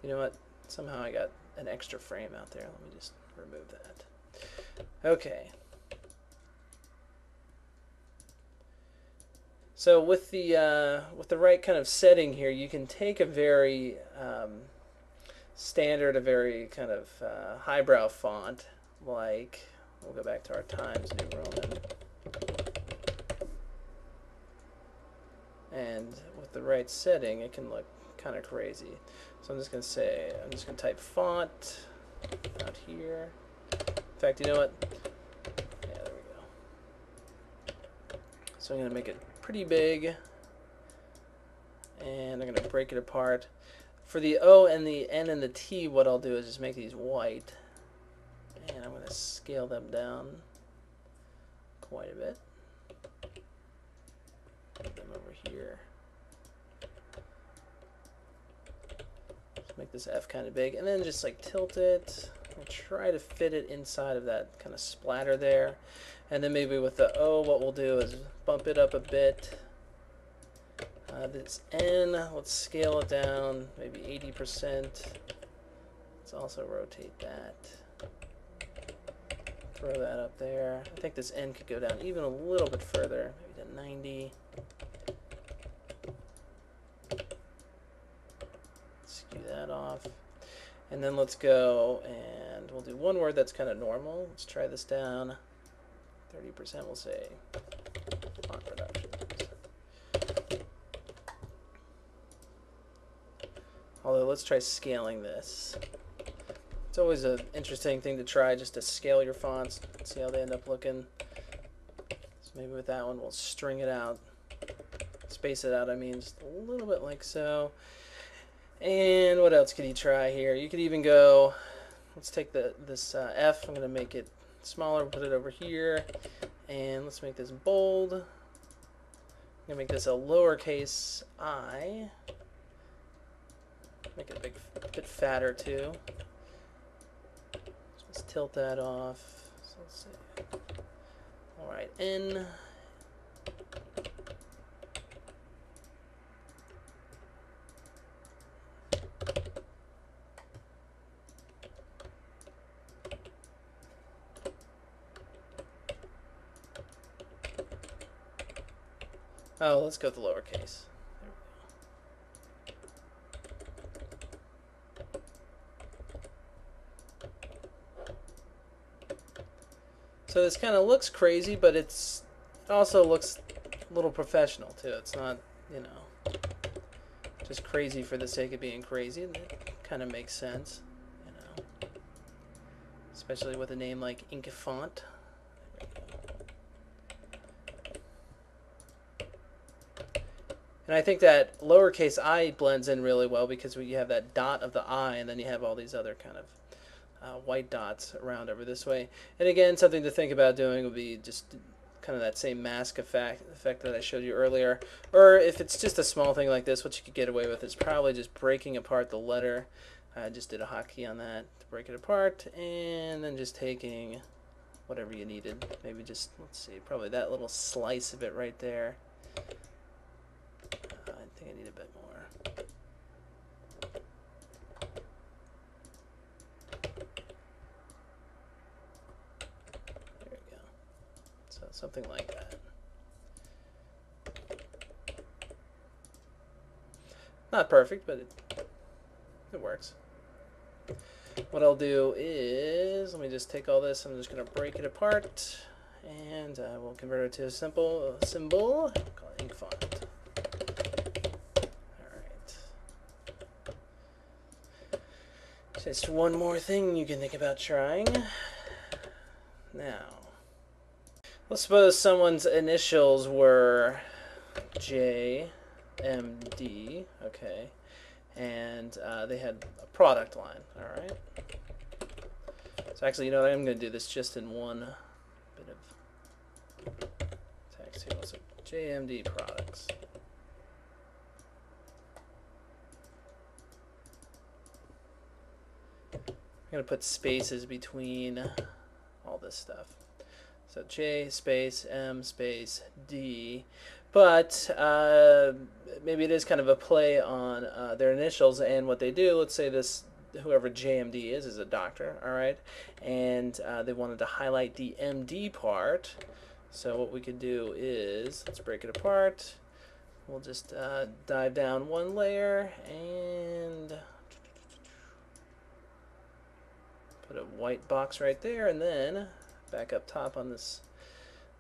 You know what? Somehow I got an extra frame out there. Let me just remove that. Okay. So with the right kind of setting here, you can take a very standard, a very kind of highbrow font, like, we'll go back to our Times New Roman. And with the right setting, it can look kind of crazy. So I'm just going to type font out here. In fact, you know what? Yeah, there we go. So I'm going to make it pretty big, and I'm going to break it apart. For the O and the N and the T, what I'll do is just make these white, and I'm going to scale them down quite a bit. Put them over here. Just make this F kind of big, and then just like tilt it. I'll try to fit it inside of that kind of splatter there. And then maybe with the O, what we'll do is bump it up a bit. This N, let's scale it down, maybe 80%. Let's also rotate that. Throw that up there. I think this N could go down even a little bit further, maybe to 90. Skew that off. And then let's go and we'll do one word that's kind of normal. Let's try this down. 30% we'll say font reductions. Although let's try scaling this. It's always an interesting thing to try, just to scale your fonts, see how they end up looking. So maybe with that one we'll string it out, space it out, I mean, just a little bit like so. And what else could you try here? You could even go, let's take this F, I'm going to make it smaller, put it over here, and let's make this bold. I'm going to make this a lowercase I, make it a bit fatter too. So let's tilt that off. So let's see. Alright, N. Oh, let's go with the lowercase. So this kind of looks crazy, but it also looks a little professional too. It's not, you know, just crazy for the sake of being crazy. It kind of makes sense, you know, especially with a name like Ink Font. And I think that lowercase I blends in really well because you have that dot of the I, and then you have all these other kind of white dots around over this way. And again, something to think about doing would be just kind of that same mask effect that I showed you earlier. Or if it's just a small thing like this, what you could get away with is probably just breaking apart the letter. I just did a hotkey on that to break it apart, and then just taking whatever you needed. Maybe just, let's see, probably that little slice of it right there. I think I need a bit more. There we go. So something like that. Not perfect, but it works. What I'll do is, let me just take all this, I'm just going to break it apart, and we'll convert it to a simple symbol, call it ink font. Just one more thing you can think about trying. Now, let's suppose someone's initials were JMD, okay, and they had a product line, all right? So actually, you know what, I'm going to do this just in one bit of text here. So JMD products. I'm going to put spaces between all this stuff. So J space M space D. But maybe it is kind of a play on their initials and what they do. Let's say this, whoever JMD is a doctor, all right? And they wanted to highlight the MD part. So what we could do is, let's break it apart. We'll just dive down one layer and put a white box right there, and then back up top on this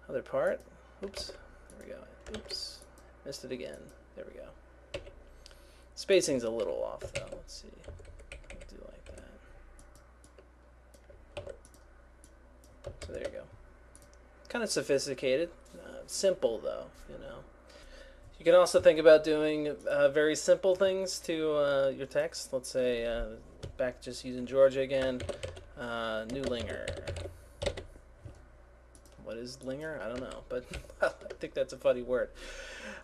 other part. Oops, there we go. Oops, missed it again. There we go. Spacing's a little off though. Let's see. I'll do like that. So there you go. Kind of sophisticated, simple though, you know. You can also think about doing very simple things to your text. Let's say, back just using Georgia again, Newlinger. What is linger? I don't know, but I think that's a funny word.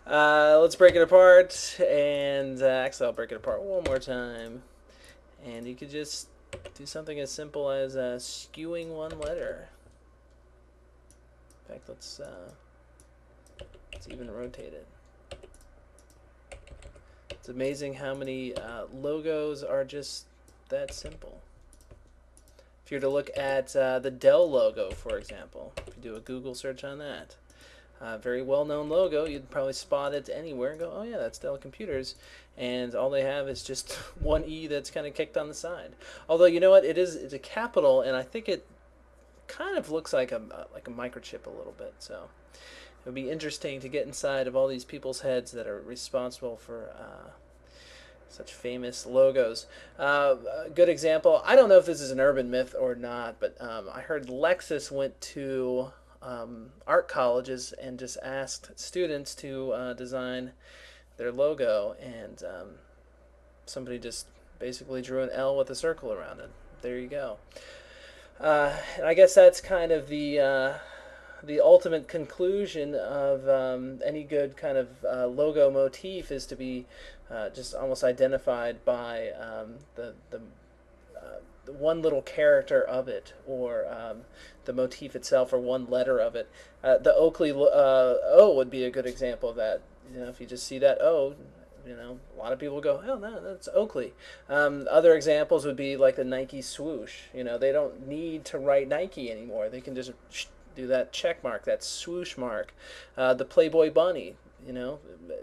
Let's break it apart, and actually I'll break it apart one more time. And you could just do something as simple as skewing one letter. In fact, let's even rotate it. It's amazing how many logos are just that simple. If you were to look at the Dell logo, for example, if you do a Google search on that, very well-known logo, you'd probably spot it anywhere and go, oh yeah, that's Dell Computers, and all they have is just one E that's kind of kicked on the side. Although, you know what, it's a capital, and I think it kind of looks like a microchip a little bit, so it would be interesting to get inside of all these people's heads that are responsible for Such famous logos. A good example. I don't know if this is an urban myth or not, but I heard Lexus went to art colleges and just asked students to design their logo, and somebody just basically drew an L with a circle around it. There you go. I guess that's kind of the ultimate conclusion of any good kind of logo motif is to be just almost identified by the one little character of it, or the motif itself, or one letter of it. The Oakley O would be a good example of that. If you just see that O, a lot of people go, oh, no, that's Oakley. Other examples would be like the Nike swoosh. They don't need to write Nike anymore. They can just do that check mark, that swoosh mark. The Playboy bunny.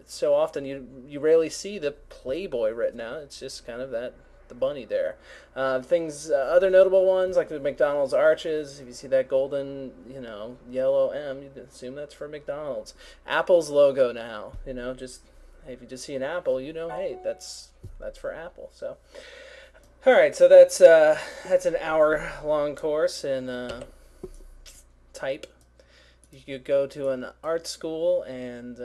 So often you rarely see the Playboy written out. It's just kind of the bunny there. Other notable ones like the McDonald's arches. If you see that golden, yellow M, you'd assume that's for McDonald's. Apple's logo now, just if you just see an apple, hey, that's for Apple. So, all right, so that's an hour-long course in type. You could go to an art school and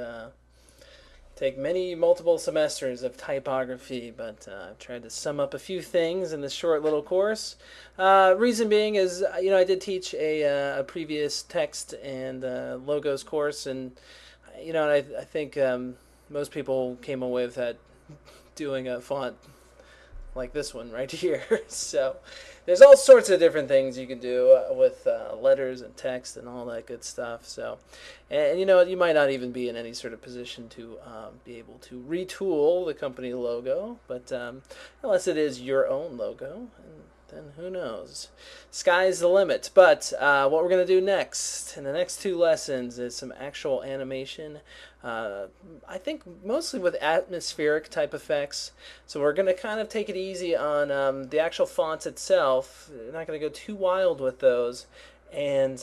take multiple semesters of typography, but I've tried to sum up a few things in this short little course. Reason being is, I did teach a previous text and logos course, and I think most people came away with that doing a font like this one right here. So there's all sorts of different things you can do with letters and text and all that good stuff. So, and you might not even be in any sort of position to be able to retool the company logo, but unless it is your own logo, then who knows? Sky's the limit. But what we're going to do next, in the next 2 lessons, is some actual animation. I think mostly with atmospheric type effects. So we're going to kind of take it easy on the actual fonts itself. We're not going to go too wild with those. And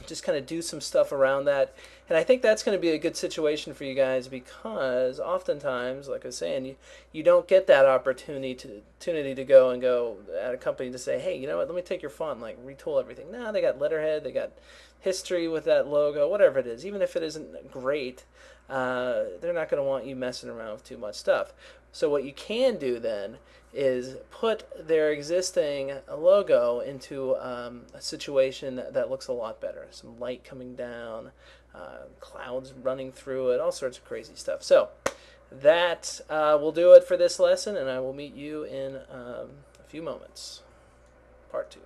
just kind of do some stuff around that. And I think that's going to be a good situation for you guys, because oftentimes, like I was saying, you don't get that opportunity to go at a company to say, hey, you know what, let me take your font and retool everything. No, they got letterhead, they got history with that logo, whatever it is. Even if it isn't great, they're not going to want you messing around with too much stuff. So what you can do then is put their existing logo into a situation that looks a lot better. Some light coming down, clouds running through it, all sorts of crazy stuff. So that will do it for this lesson, and I will meet you in a few moments. Part 2.